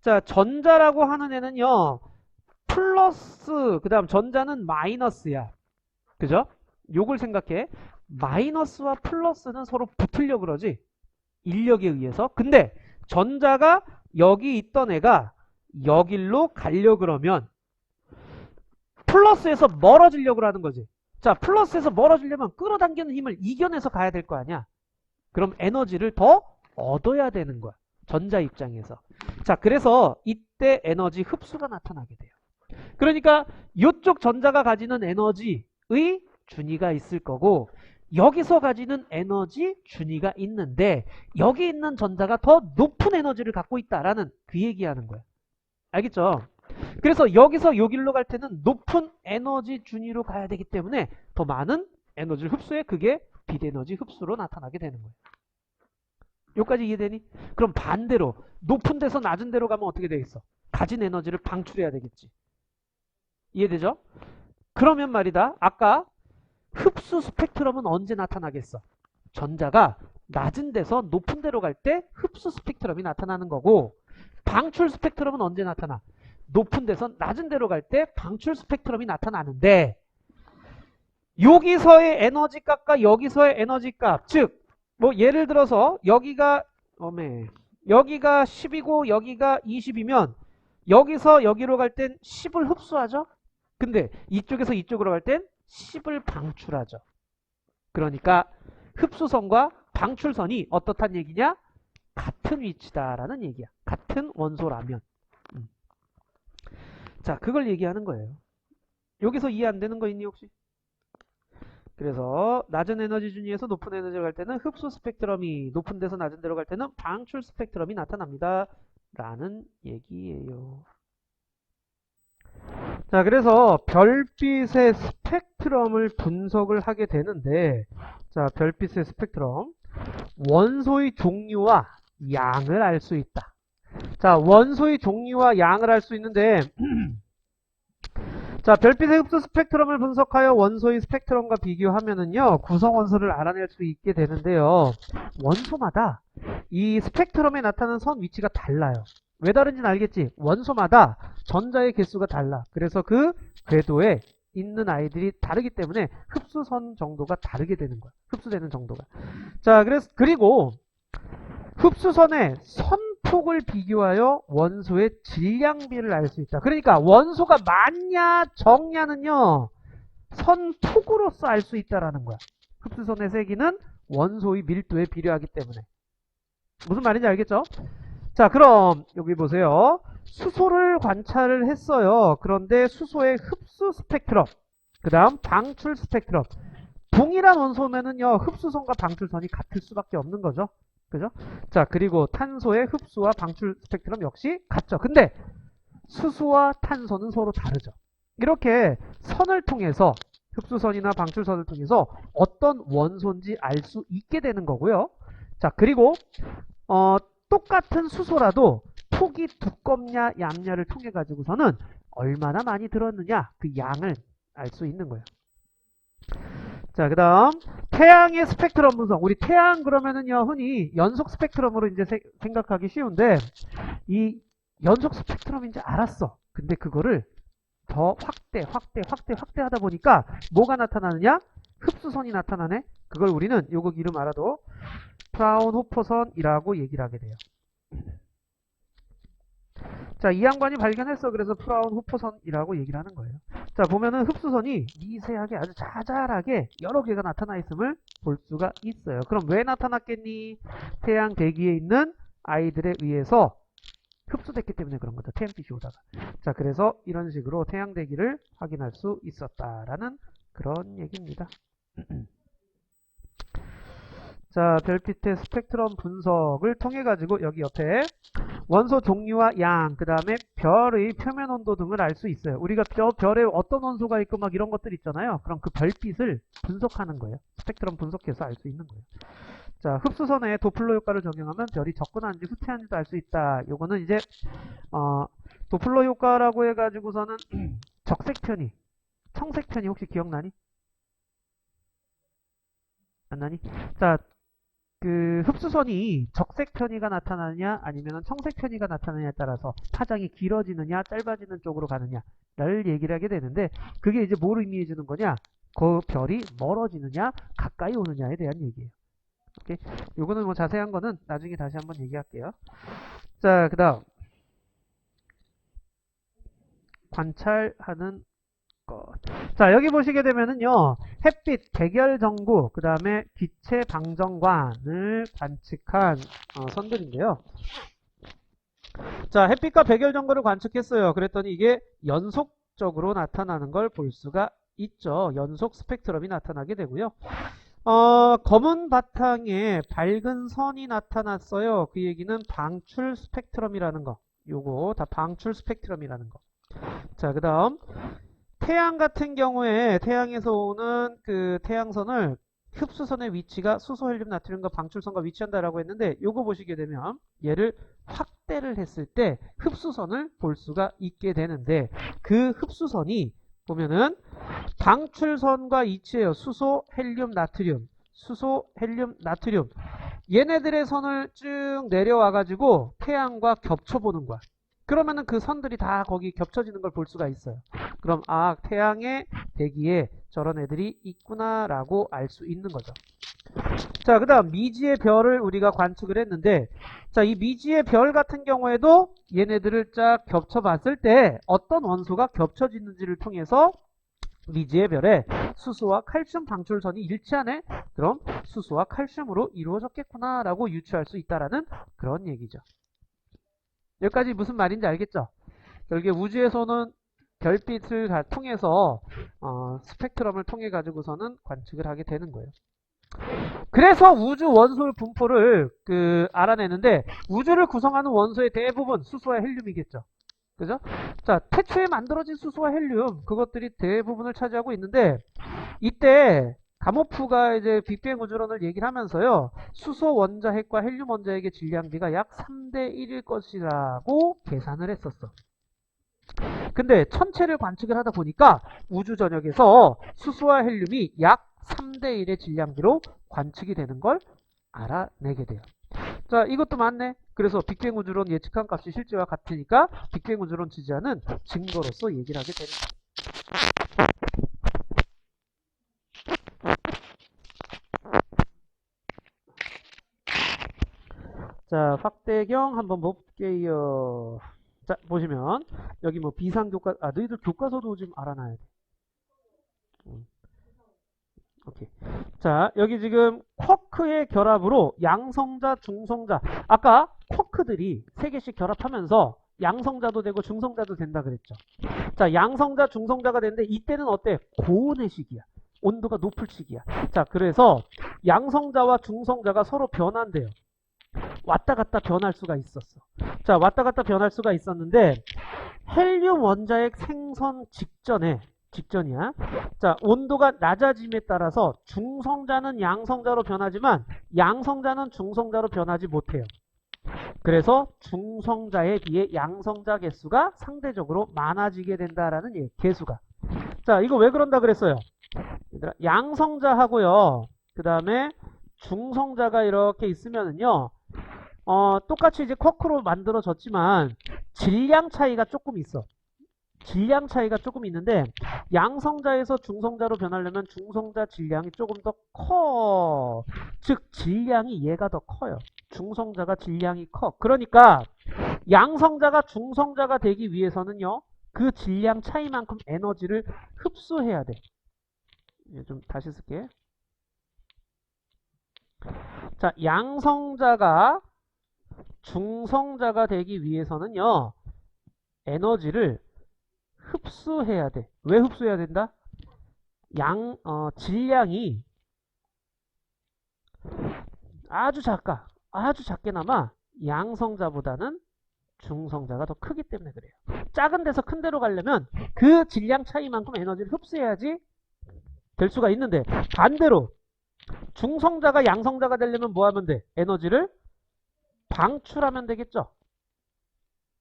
자, 전자라고 하는 애는요, 플러스, 그 다음 전자는 마이너스야. 그죠? 요걸 생각해. 마이너스와 플러스는 서로 붙으려고 그러지. 인력에 의해서. 근데 전자가 여기 있던 애가 여길로 가려고 그러면 플러스에서 멀어지려고 하는 거지. 자, 플러스에서 멀어지려면 끌어당기는 힘을 이겨내서 가야 될 거 아니야. 그럼 에너지를 더 얻어야 되는 거야. 전자 입장에서. 자, 그래서 이때 에너지 흡수가 나타나게 돼요. 그러니까 이쪽 전자가 가지는 에너지의 준위가 있을 거고 여기서 가지는 에너지 준위가 있는데 여기 있는 전자가 더 높은 에너지를 갖고 있다라는 그 얘기하는 거야. 알겠죠? 그래서 여기서 여기로 갈 때는 높은 에너지 준위로 가야 되기 때문에 더 많은 에너지를 흡수해 그게 빛에너지 흡수로 나타나게 되는 거예요. 여기까지 이해되니? 그럼 반대로 높은 데서 낮은 데로 가면 어떻게 되겠어? 가진 에너지를 방출해야 되겠지. 이해되죠? 그러면 말이다. 아까 흡수 스펙트럼은 언제 나타나겠어? 전자가 낮은 데서 높은 데로 갈 때 흡수 스펙트럼이 나타나는 거고 방출 스펙트럼은 언제 나타나? 높은 데서 낮은 데로 갈 때 방출 스펙트럼이 나타나는데 여기서의 에너지 값과 여기서의 에너지 값, 즉 뭐 예를 들어서 여기가 10이고 여기가 20이면 여기서 여기로 갈 땐 10을 흡수하죠. 근데 이쪽에서 이쪽으로 갈 땐 10을 방출하죠. 그러니까 흡수선과 방출선이 어떻단 얘기냐? 같은 위치다라는 얘기야. 같은 원소라면. 자, 그걸 얘기하는 거예요. 여기서 이해 안 되는 거 있니 혹시? 그래서 낮은 에너지 준위에서 높은 에너지로 갈 때는 흡수 스펙트럼이, 높은 데서 낮은 데로 갈 때는 방출 스펙트럼이 나타납니다. 라는 얘기예요. 자, 그래서 별빛의 스펙트럼을 분석을 하게 되는데, 자, 별빛의 스펙트럼, 원소의 종류와 양을 알 수 있다. 자, 원소의 종류와 양을 알 수 있는데 자, 별빛의 흡수 스펙트럼을 분석하여 원소의 스펙트럼과 비교하면은요, 구성 원소를 알아낼 수 있게 되는데요. 원소마다 이 스펙트럼에 나타나는 선 위치가 달라요. 왜 다른지는 알겠지? 원소마다 전자의 개수가 달라. 그래서 그 궤도에 있는 아이들이 다르기 때문에 흡수선 정도가 다르게 되는 거야. 흡수되는 정도가. 자, 그리고 흡수선의 선폭을 비교하여 원소의 질량비를 알 수 있다. 그러니까 원소가 많냐 적냐는요, 선폭으로서 알 수 있다라는 거야. 흡수선의 세기는 원소의 밀도에 비례하기 때문에. 무슨 말인지 알겠죠? 자, 그럼 여기 보세요. 수소를 관찰을 했어요. 그런데 수소의 흡수 스펙트럼, 그 다음 방출 스펙트럼. 동일한 원소면은요, 흡수선과 방출선이 같을 수밖에 없는 거죠. 그죠? 자, 그리고 탄소의 흡수와 방출 스펙트럼 역시 같죠. 근데 수소와 탄소는 서로 다르죠. 이렇게 선을 통해서, 흡수선이나 방출선을 통해서 어떤 원소인지 알 수 있게 되는 거고요. 자, 그리고 똑같은 수소라도 폭이 두껍냐 얇냐를 통해 가지고서는 얼마나 많이 들었느냐 그 양을 알 수 있는 거예요. 자, 그 다음 태양의 스펙트럼 분석. 우리 태양 그러면은요, 흔히 연속 스펙트럼으로 이제 생각하기 쉬운데, 이 연속 스펙트럼인지 알았어. 근데 그거를 더 확대하다 보니까 뭐가 나타나느냐? 흡수선이 나타나네. 그걸 우리는 요거 이름 알아도 프라운호퍼선이라고 얘기를 하게 돼요. 자, 이 양반이 발견했어. 그래서 프라운호퍼선이라고 얘기를 하는 거예요. 자, 보면은 흡수선이 미세하게 아주 자잘하게 여러 개가 나타나 있음을 볼 수가 있어요. 그럼 왜 나타났겠니? 태양 대기에 있는 아이들에 의해서 흡수됐기 때문에 그런 거죠. 태양빛이 오다가. 자, 그래서 이런 식으로 태양 대기를 확인할 수 있었다라는 그런 얘기입니다. 자, 별빛의 스펙트럼 분석을 통해 가지고 여기 옆에 원소 종류와 양, 그 다음에 별의 표면 온도 등을 알 수 있어요. 우리가 별에 어떤 원소가 있고 막 이런 것들 있잖아요. 그럼 그 별빛을 분석하는 거예요. 스펙트럼 분석해서 알 수 있는 거예요. 자, 흡수선에 도플러 효과를 적용하면 별이 접근하는지 후퇴하는지도 알 수 있다. 요거는 이제 도플러 효과라고 해가지고서는 적색편이, 청색편이 혹시 기억나니? 안 나니? 자, 그 흡수선이 적색 편의가 나타나느냐 아니면 청색 편의가 나타나느냐에 따라서 파장이 길어지느냐 짧아지는 쪽으로 가느냐를 얘기를 하게 되는데, 그게 이제 뭘 의미해 주는 거냐? 그 별이 멀어지느냐 가까이 오느냐에 대한 얘기예요. 오케이? 요거는 뭐 자세한 거는 나중에 다시 한번 얘기할게요. 자, 그 다음 관찰하는 것. 자, 여기 보시게 되면은요, 햇빛 백열전구, 그 다음에 기체 방정관을 관측한 선들인데요. 자, 햇빛과 백열전구를 관측했어요. 그랬더니 이게 연속적으로 나타나는 걸 볼 수가 있죠. 연속 스펙트럼이 나타나게 되고요. 검은 바탕에 밝은 선이 나타났어요. 그 얘기는 방출 스펙트럼이라는 거. 요거 다 방출 스펙트럼이라는 거. 자, 그 다음 태양 같은 경우에 태양에서 오는 그 태양선을 흡수선의 위치가 수소, 헬륨, 나트륨과 방출선과 위치한다라고 했는데 요거 보시게 되면 얘를 확대를 했을 때 흡수선을 볼 수가 있게 되는데 그 흡수선이 보면은 방출선과 위치해요. 수소, 헬륨, 나트륨. 수소, 헬륨, 나트륨. 얘네들의 선을 쭉 내려와 가지고 태양과 겹쳐보는 거야. 그러면은 그 선들이 다 거기 겹쳐지는 걸 볼 수가 있어요. 그럼 아, 태양의 대기에 저런 애들이 있구나 라고 알 수 있는 거죠. 자, 그 다음 미지의 별을 우리가 관측을 했는데, 자, 이 미지의 별 같은 경우에도 얘네들을 쫙 겹쳐 봤을 때 어떤 원소가 겹쳐지는지를 통해서 미지의 별에 수소와 칼슘 방출선이 일치하네? 그럼 수소와 칼슘으로 이루어졌겠구나 라고 유추할 수 있다라는 그런 얘기죠. 여기까지 무슨 말인지 알겠죠? 결국에 우주에서는 별빛을 통해서 스펙트럼을 통해 가지고서는 관측을 하게 되는 거예요. 그래서 우주 원소 분포를 알아내는데 우주를 구성하는 원소의 대부분 수소와 헬륨이겠죠. 그죠? 자, 태초에 만들어진 수소와 헬륨 그것들이 대부분을 차지하고 있는데 이때 가모프가 이제 빅뱅 우주론을 얘기를 하면서요. 수소 원자핵과 헬륨 원자핵의 질량비가 약 3대 1일 것이라고 계산을 했었어. 근데 천체를 관측을 하다 보니까 우주 전역에서 수소와 헬륨이 약 3대 1의 질량비로 관측이 되는 걸 알아내게 돼요. 자, 이것도 맞네. 그래서 빅뱅 우주론 예측한 값이 실제와 같으니까 빅뱅 우주론 지지하는 증거로서 얘기를 하게 되는 거예요. 자, 확대경 한번 볼게요. 자, 보시면 여기 뭐 비상교과 너희들 교과서도 좀 알아놔야 돼. 오케이. 자, 여기 지금 쿼크의 결합으로 양성자, 중성자. 아까 쿼크들이 3개씩 결합하면서 양성자도 되고 중성자도 된다 그랬죠. 자, 양성자, 중성자가 되는데 이때는 어때? 고온의 시기야. 온도가 높을 시기야. 자, 그래서 양성자와 중성자가 서로 변한대요. 왔다 갔다 변할 수가 있었어. 자, 왔다 갔다 변할 수가 있었는데 헬륨 원자핵 생성 직전이야. 자, 온도가 낮아짐에 따라서 중성자는 양성자로 변하지만 양성자는 중성자로 변하지 못해요. 그래서 중성자에 비해 양성자 개수가 상대적으로 많아지게 된다라는 개수가. 자, 이거 왜 그런다 그랬어요? 얘들아, 양성자하고요. 그 다음에 중성자가 이렇게 있으면은요. 똑같이 이제 쿼크로 만들어졌지만 질량 차이가 조금 있어. 질량 차이가 조금 있는데 양성자에서 중성자로 변하려면 중성자 질량이 조금 더 커. 즉 질량이 얘가 더 커요. 중성자가 질량이 커. 그러니까 양성자가 중성자가 되기 위해서는요. 그 질량 차이만큼 에너지를 흡수해야 돼. 좀 다시 쓸게. 자, 양성자가 중성자가 되기 위해서는요. 에너지를 흡수해야 돼. 왜 흡수해야 된다? 질량이 아주 작게나마 양성자보다는 중성자가 더 크기 때문에 그래요. 작은 데서 큰 데로 가려면 그 질량 차이만큼 에너지를 흡수해야지 될 수가 있는데 반대로 중성자가 양성자가 되려면 뭐 하면 돼? 에너지를 방출하면 되겠죠.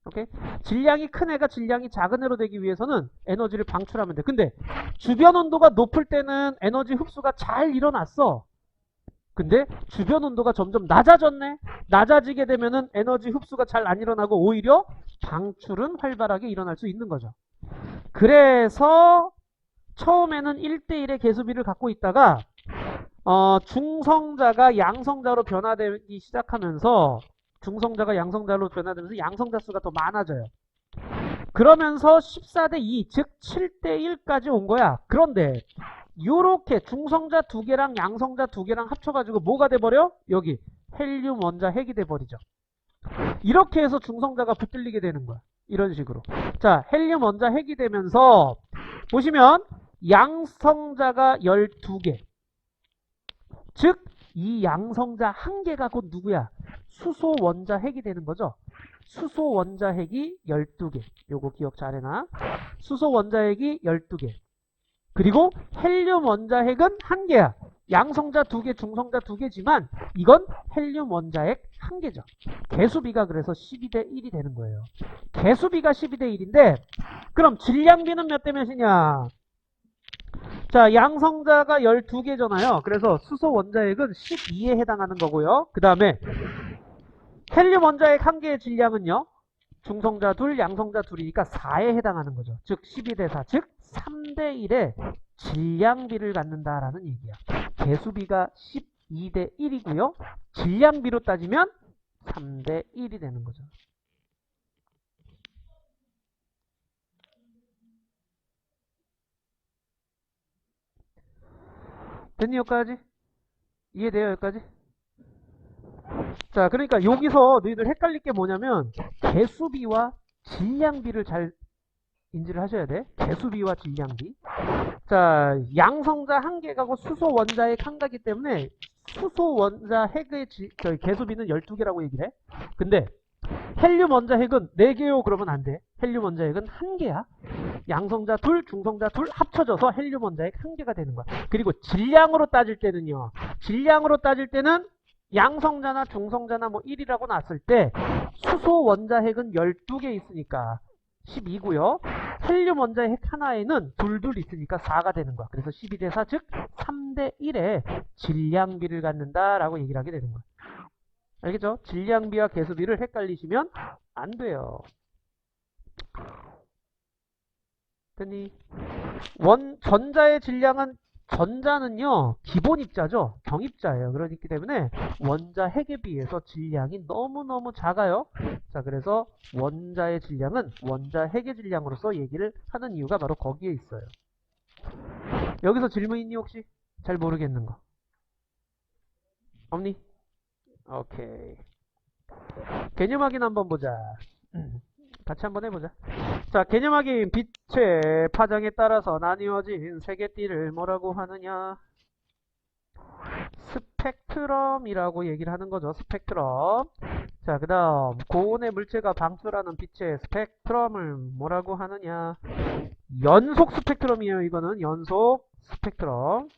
오케이? 질량이 큰 애가 질량이 작은 애로 되기 위해서는 에너지를 방출하면 돼. 근데 주변 온도가 높을 때는 에너지 흡수가 잘 일어났어. 근데 주변 온도가 점점 낮아졌네. 낮아지게 되면은 에너지 흡수가 잘 안 일어나고 오히려 방출은 활발하게 일어날 수 있는 거죠. 그래서 처음에는 1대1의 개수비를 갖고 있다가 중성자가 양성자로 변화되기 시작하면서 중성자가 양성자로 변화되면서 양성자 수가 더 많아져요. 그러면서 14대2, 즉 7대1까지 온 거야. 그런데 요렇게 중성자 2개랑 양성자 2개랑 합쳐가지고 뭐가 돼버려? 여기 헬륨 원자 핵이 돼버리죠. 이렇게 해서 중성자가 붙들리게 되는 거야. 이런 식으로. 자, 헬륨 원자 핵이 되면서 보시면 양성자가 12개. 즉, 이 양성자 1개가 곧 누구야? 수소 원자 핵이 되는 거죠. 수소 원자 핵이 12개. 요거 기억 잘 해놔. 수소 원자 핵이 12개. 그리고 헬륨 원자 핵은 1개야. 양성자 2개, 중성자 2개지만 이건 헬륨 원자 핵 1개죠. 개수비가 그래서 12대 1이 되는 거예요. 개수비가 12대 1인데 그럼 질량비는 몇 대 몇이냐? 자, 양성자가 12개잖아요. 그래서 수소 원자핵은 12에 해당하는 거고요. 그 다음에 헬륨 원자핵 1개의 질량은요. 중성자 2, 양성자 2이니까 4에 해당하는 거죠. 즉 12대 4, 즉 3대 1의 질량비를 갖는다라는 얘기야. 개수비가 12대 1이고요. 질량비로 따지면 3대 1이 되는 거죠. 됐니 여기까지? 이해돼요 여기까지? 자, 그러니까 여기서 너희들 헷갈릴 게 뭐냐면 개수비와 질량비를 잘 인지를 하셔야 돼. 개수비와 질량비. 자, 양성자 1개가고 수소 원자핵 1개이기 때문에 수소 원자 핵의 개수비는 12개라고 얘기를 해. 근데 헬륨 원자 핵은 4개요 그러면 안 돼. 헬륨 원자 핵은 1개야. 양성자 2, 중성자 2 합쳐져서 헬륨 원자 핵 1개가 되는 거야. 그리고 질량으로 따질 때는요. 질량으로 따질 때는 양성자나 중성자나 뭐 1이라고 놨을 때 수소 원자 핵은 12개 있으니까 12고요. 헬륨 원자 핵 하나에는 둘둘 있으니까 4가 되는 거야. 그래서 12대 4, 즉 3대 1의 질량비를 갖는다라고 얘기를 하게 되는 거야. 알겠죠? 질량비와 개수비를 헷갈리시면 안 돼요. 됐니? 전자의 질량은 전자는요 기본 입자죠. 경입자예요. 그렇기 때문에 원자 핵에 비해서 질량이 너무너무 작아요. 자, 그래서 원자의 질량은 원자 핵의 질량으로서 얘기를 하는 이유가 바로 거기에 있어요. 여기서 질문 있니 혹시? 잘 모르겠는 거 없니? 오케이. 개념 확인 한번 보자. 같이 한번 해보자. 자, 개념 확인. 빛의 파장에 따라서 나뉘어진 세계띠를 뭐라고 하느냐? 스펙트럼이라고 얘기를 하는 거죠. 스펙트럼. 자, 그 다음 고온의 물체가 방출하는 빛의 스펙트럼을 뭐라고 하느냐? 연속 스펙트럼이에요. 이거는 연속 스펙트럼.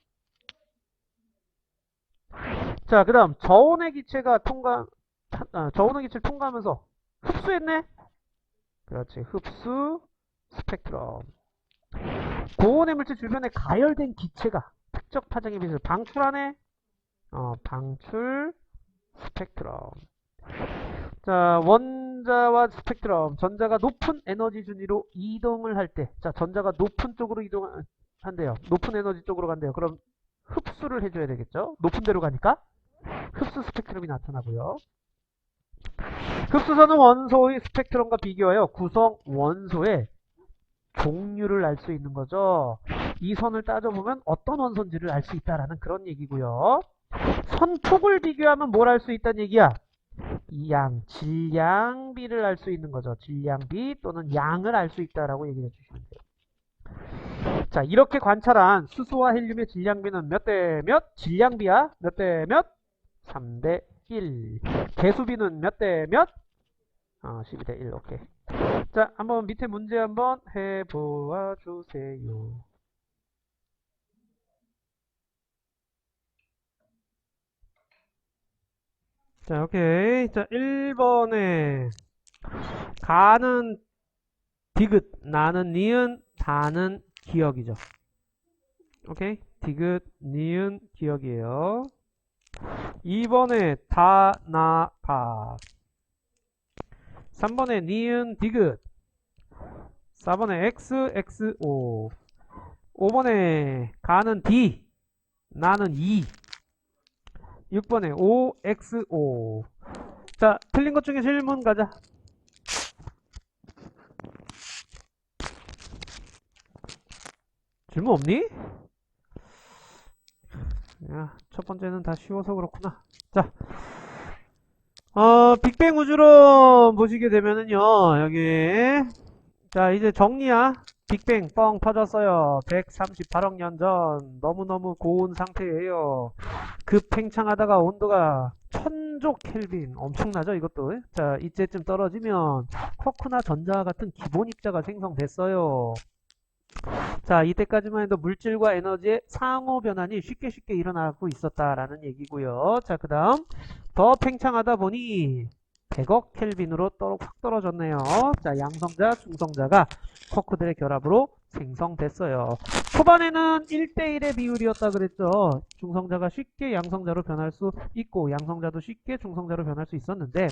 자, 그 다음 저온의 기체가 저온의 기체를 통과하면서 흡수했네? 그렇지. 흡수 스펙트럼. 고온의 물질 주변에 가열된 기체가 특정 파장에 비해서 방출하네? 방출 스펙트럼. 자, 원자와 스펙트럼. 전자가 높은 에너지 준위로 이동을 할 때, 자, 전자가 높은 쪽으로 이동한대요. 높은 에너지 쪽으로 간대요. 그럼 흡수를 해줘야 되겠죠? 높은 데로 가니까 흡수 스펙트럼이 나타나고요. 흡수선은 원소의 스펙트럼과 비교하여 구성 원소의 종류를 알 수 있는 거죠. 이 선을 따져보면 어떤 원소인지를 알 수 있다라는 그런 얘기고요. 선폭을 비교하면 뭘 알 수 있다는 얘기야? 질량비를 알 수 있는 거죠. 질량비 또는 양을 알 수 있다라고 얘기해 주시면 돼요. 자, 이렇게 관찰한 수소와 헬륨의 질량비는 몇 대 몇? 질량비야? 몇 대 몇? 3대 1. 개수비는 몇 대 몇? 12대 1. 오케이. 자, 한번 밑에 문제 한번 해보아 주세요. 자, 오케이. 자, 1번에 가는 디귿, 나는 니은, 다는 기억이죠. 오케이. 디귿, 니은, 기억이에요. 2번에 다, 나, 가. 3번에 니은, 디귿. 4번에 X, X, O. 5번에 가는 D, 나는 E. 6번에 O, X, O. 자, 틀린 것 중에 질문 가자. 질문 없니? 야, 첫 번째는 다 쉬워서 그렇구나. 자, 빅뱅 우주론 보시게 되면은요, 여기. 자, 이제 정리야. 빅뱅 뻥 터졌어요. 138억 년 전. 너무너무 고온 상태예요. 급팽창하다가 온도가 1000조 켈빈. 엄청나죠, 이것도? 자, 이때쯤 떨어지면 쿼크나 전자와 같은 기본 입자가 생성됐어요. 자, 이때까지만 해도 물질과 에너지의 상호 변환이 쉽게 일어나고 있었다라는 얘기고요. 자, 그 다음 더 팽창하다 보니 100억 켈빈으로 확 떨어졌네요. 자, 양성자, 중성자가 쿼크들의 결합으로 생성됐어요. 초반에는 1대1의 비율이었다 그랬죠. 중성자가 쉽게 양성자로 변할 수 있고 양성자도 쉽게 중성자로 변할 수 있었는데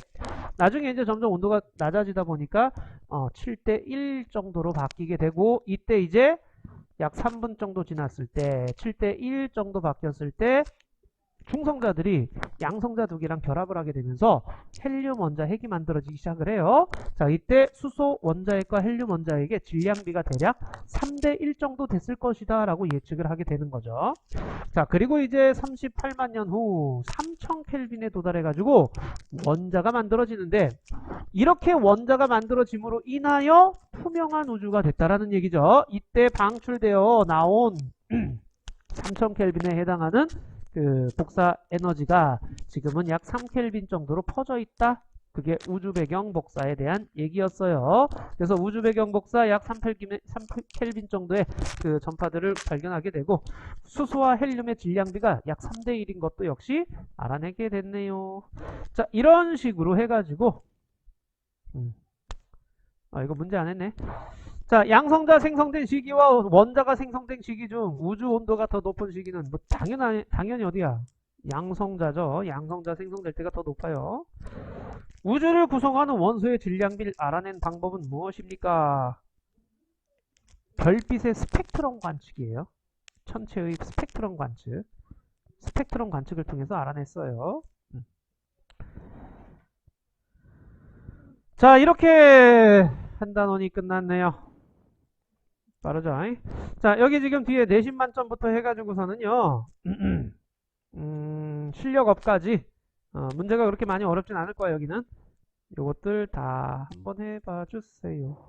나중에 이제 점점 온도가 낮아지다 보니까 7대1 정도로 바뀌게 되고 이때 이제 약 3분 정도 지났을 때 7대1 정도 바뀌었을 때 중성자들이 양성자 두 개랑 결합을 하게 되면서 헬륨 원자핵이 만들어지기 시작을 해요. 자, 이때 수소 원자핵과 헬륨 원자핵의 질량비가 대략 3대1 정도 됐을 것이다 라고 예측을 하게 되는 거죠. 자, 그리고 이제 38만 년 후 3000켈빈에 도달해 가지고 원자가 만들어지는데 이렇게 원자가 만들어짐으로 인하여 투명한 우주가 됐다라는 얘기죠. 이때 방출되어 나온 3000켈빈에 해당하는 그 복사 에너지가 지금은 약 3켈빈 정도로 퍼져 있다. 그게 우주 배경 복사에 대한 얘기였어요. 그래서 우주 배경 복사 약 3켈빈 정도의 그 전파들을 발견하게 되고 수소와 헬륨의 질량비가 약 3대1인 것도 역시 알아내게 됐네요. 자, 이런 식으로 해가지고 이거 문제 안 했네. 자, 양성자 생성된 시기와 원자가 생성된 시기 중 우주 온도가 더 높은 시기는 뭐 당연히 어디야? 양성자죠. 양성자 생성될 때가 더 높아요. 우주를 구성하는 원소의 질량비를 알아낸 방법은 무엇입니까? 별빛의 스펙트럼 관측이에요. 천체의 스펙트럼 관측. 스펙트럼 관측을 통해서 알아냈어요. 자, 이렇게 한 단원이 끝났네요. 빠르죠? 자, 여기 지금 뒤에 내신 만점부터 해가지고서는요, 실력업까지, 문제가 그렇게 많이 어렵진 않을 거야, 여기는. 요것들 다 한번 해봐 주세요.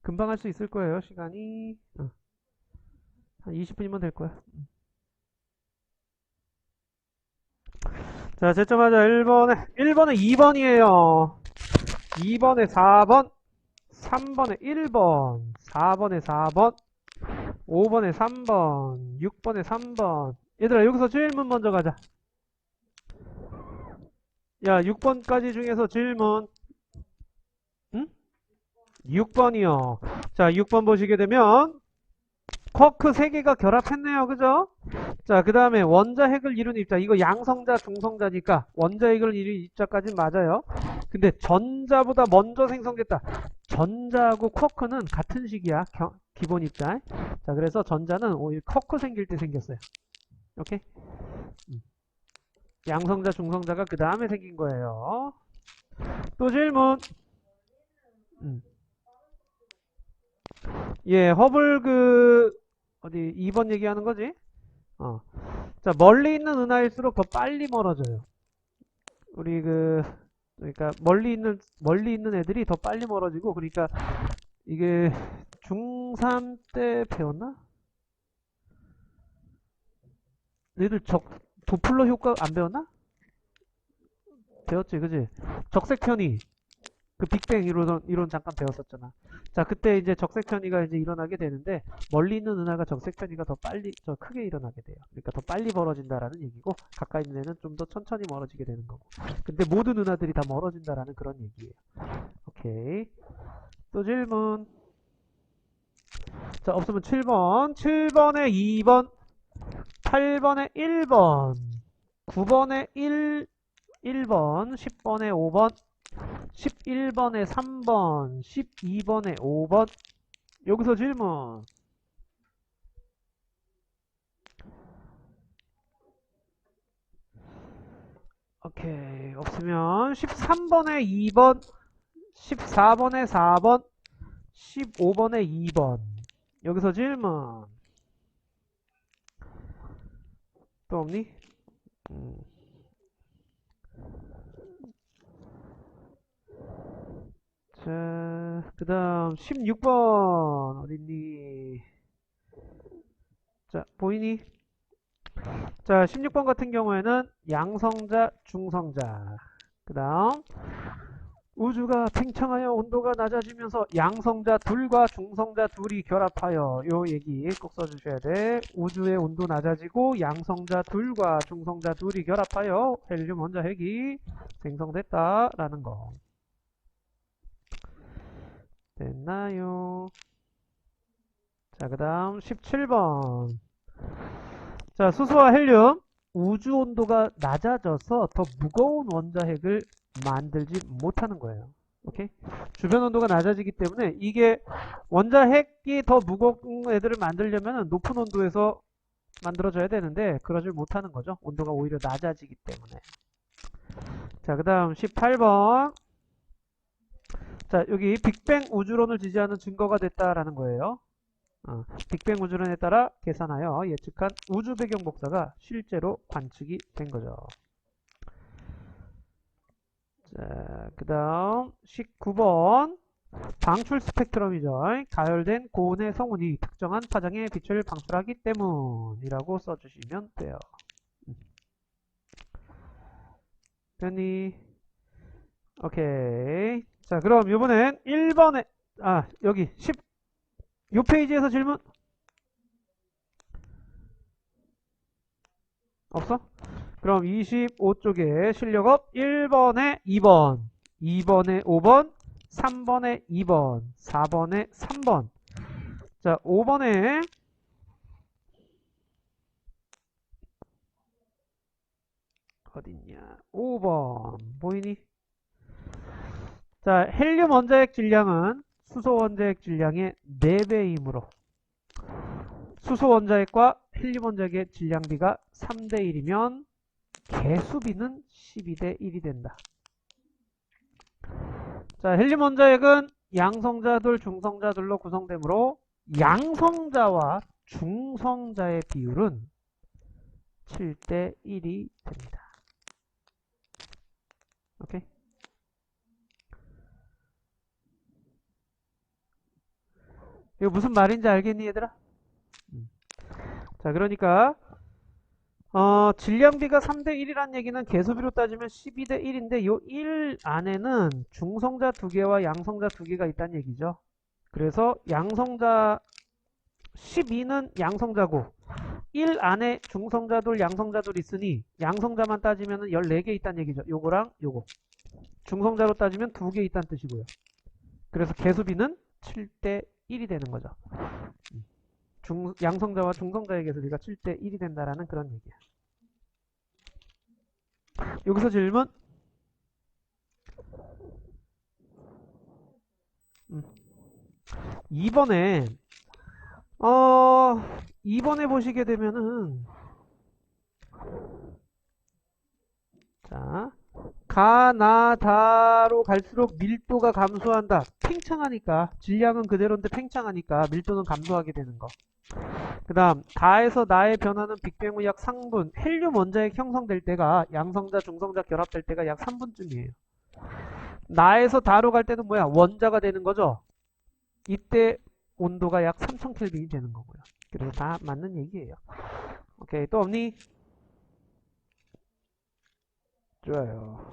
금방 할 수 있을 거예요, 시간이. 한 20분이면 될 거야. 자, 채점하자. 1번에 2번이에요. 2번에 4번, 3번에 1번, 4번에 4번, 5번에 3번, 6번에 3번. 얘들아, 여기서 질문 먼저 가자. 야, 6번까지 중에서 질문. 응? 6번이요. 자, 6번 보시게 되면 쿼크 3개가 결합했네요. 그죠? 자, 그 다음에 원자핵을 이루는 입자. 이거 양성자, 중성자니까 원자핵을 이루는 입자까지는 맞아요. 근데 전자보다 먼저 생성됐다. 전자하고 쿼크는 같은 시기야. 기본 입자. 자, 그래서 전자는 오히려 쿼크 생길 때 생겼어요. 오케이? 양성자, 중성자가 그 다음에 생긴 거예요. 또 질문. 예, 허블 어디 2번 얘기하는 거지? 자, 멀리 있는 은하일수록 더 빨리 멀어져요. 우리 그러니까 멀리 있는 애들이 더 빨리 멀어지고, 그러니까 이게 중3 때 배웠나? 너희들 도플러 효과 안 배웠나? 배웠지, 그지? 적색편이 그 빅뱅 이론 잠깐 배웠었잖아. 자, 그때 이제 적색편이가 이제 일어나게 되는데 멀리 있는 은하가 적색편이가 더 크게 일어나게 돼요. 그러니까 더 빨리 멀어진다라는 얘기고 가까이 있는 애는 좀 더 천천히 멀어지게 되는 거고. 근데 모든 은하들이 다 멀어진다라는 그런 얘기예요. 오케이. 또 질문. 자, 없으면 7번. 7번에 2번, 8번에 1번, 9번에 1번, 10번에 5번, 11번에 3번, 12번에 5번. 여기서 질문. 오케이. 없으면 13번에 2번, 14번에 4번, 15번에 2번. 여기서 질문. 또 없니? 자, 그 다음 16번 어딨니? 자, 보이니? 자, 16번 같은 경우에는 양성자, 중성자. 그 다음 우주가 팽창하여 온도가 낮아지면서 양성자 둘과 중성자 둘이 결합하여, 요 얘기 꼭 써주셔야 돼. 우주의 온도 낮아지고 양성자 둘과 중성자 둘이 결합하여 헬륨 원자핵이 생성됐다라는 거. 됐나요? 자, 그 다음 17번. 자, 수소와 헬륨. 우주 온도가 낮아져서 더 무거운 원자핵을 만들지 못하는 거예요. 오케이? 주변 온도가 낮아지기 때문에 이게 원자핵이 더 무거운 애들을 만들려면 높은 온도에서 만들어져야 되는데 그러질 못하는 거죠. 온도가 오히려 낮아지기 때문에. 자, 그 다음 18번. 자, 여기 빅뱅 우주론을 지지하는 증거가 됐다라는 거예요. 빅뱅 우주론에 따라 계산하여 예측한 우주 배경 복사가 실제로 관측이 된 거죠. 자, 그 다음 19번. 방출 스펙트럼이죠. 가열된 고온의 성운이 특정한 파장의 빛을 방출하기 때문이라고 써주시면 돼요. 됐니? 오케이. 자, 그럼 이번엔 1번에, 여기 10, 요 페이지에서 질문 없어? 그럼 25쪽에 실력업 1번에 2번, 2번에 5번, 3번에 2번, 4번에 3번. 자, 5번에 어딨냐? 5번 보이니? 자, 헬륨 원자핵 질량은 수소 원자핵 질량의 4배이므로 수소 원자핵과 헬륨 원자핵의 질량비가 3대1이면 개수비는 12대1이 된다. 자, 헬륨 원자핵은 양성자들, 중성자들로 구성되므로 양성자와 중성자의 비율은 7대1이 됩니다. 오케이? 이거 무슨 말인지 알겠니, 얘들아? 자, 그러니까 질량비가 3대1이란 얘기는 개수비로 따지면 12대1인데 요 1 안에는 중성자 2개와 양성자 2개가 있다는 얘기죠. 그래서 양성자 12는 양성자고 1 안에 중성자들, 양성자들 있으니 양성자만 따지면 14개 있다는 얘기죠. 요거랑 요거. 중성자로 따지면 2개 있다는 뜻이고요. 그래서 개수비는 7대1이 되는 거죠. 양성자와 중성자의 개수비가 7대1이 된다라는 그런 얘기야. 여기서 질문? 2번에 2번에 보시게 되면은 자, 가나다로 갈수록 밀도가 감소한다. 팽창하니까 질량은 그대로인데 팽창하니까 밀도는 감소하게 되는 거. 그 다음 다에서 나의 변화는 빅뱅 약 상분, 헬륨 원자핵 형성될 때가 양성자, 중성자 결합될 때가 약 3분쯤이에요. 나에서 다로 갈 때는 뭐야? 원자가 되는 거죠. 이때 온도가 약 3000켈빈이 되는 거고요. 그래서 다 맞는 얘기예요. 오케이, 또 없니? 좋아요.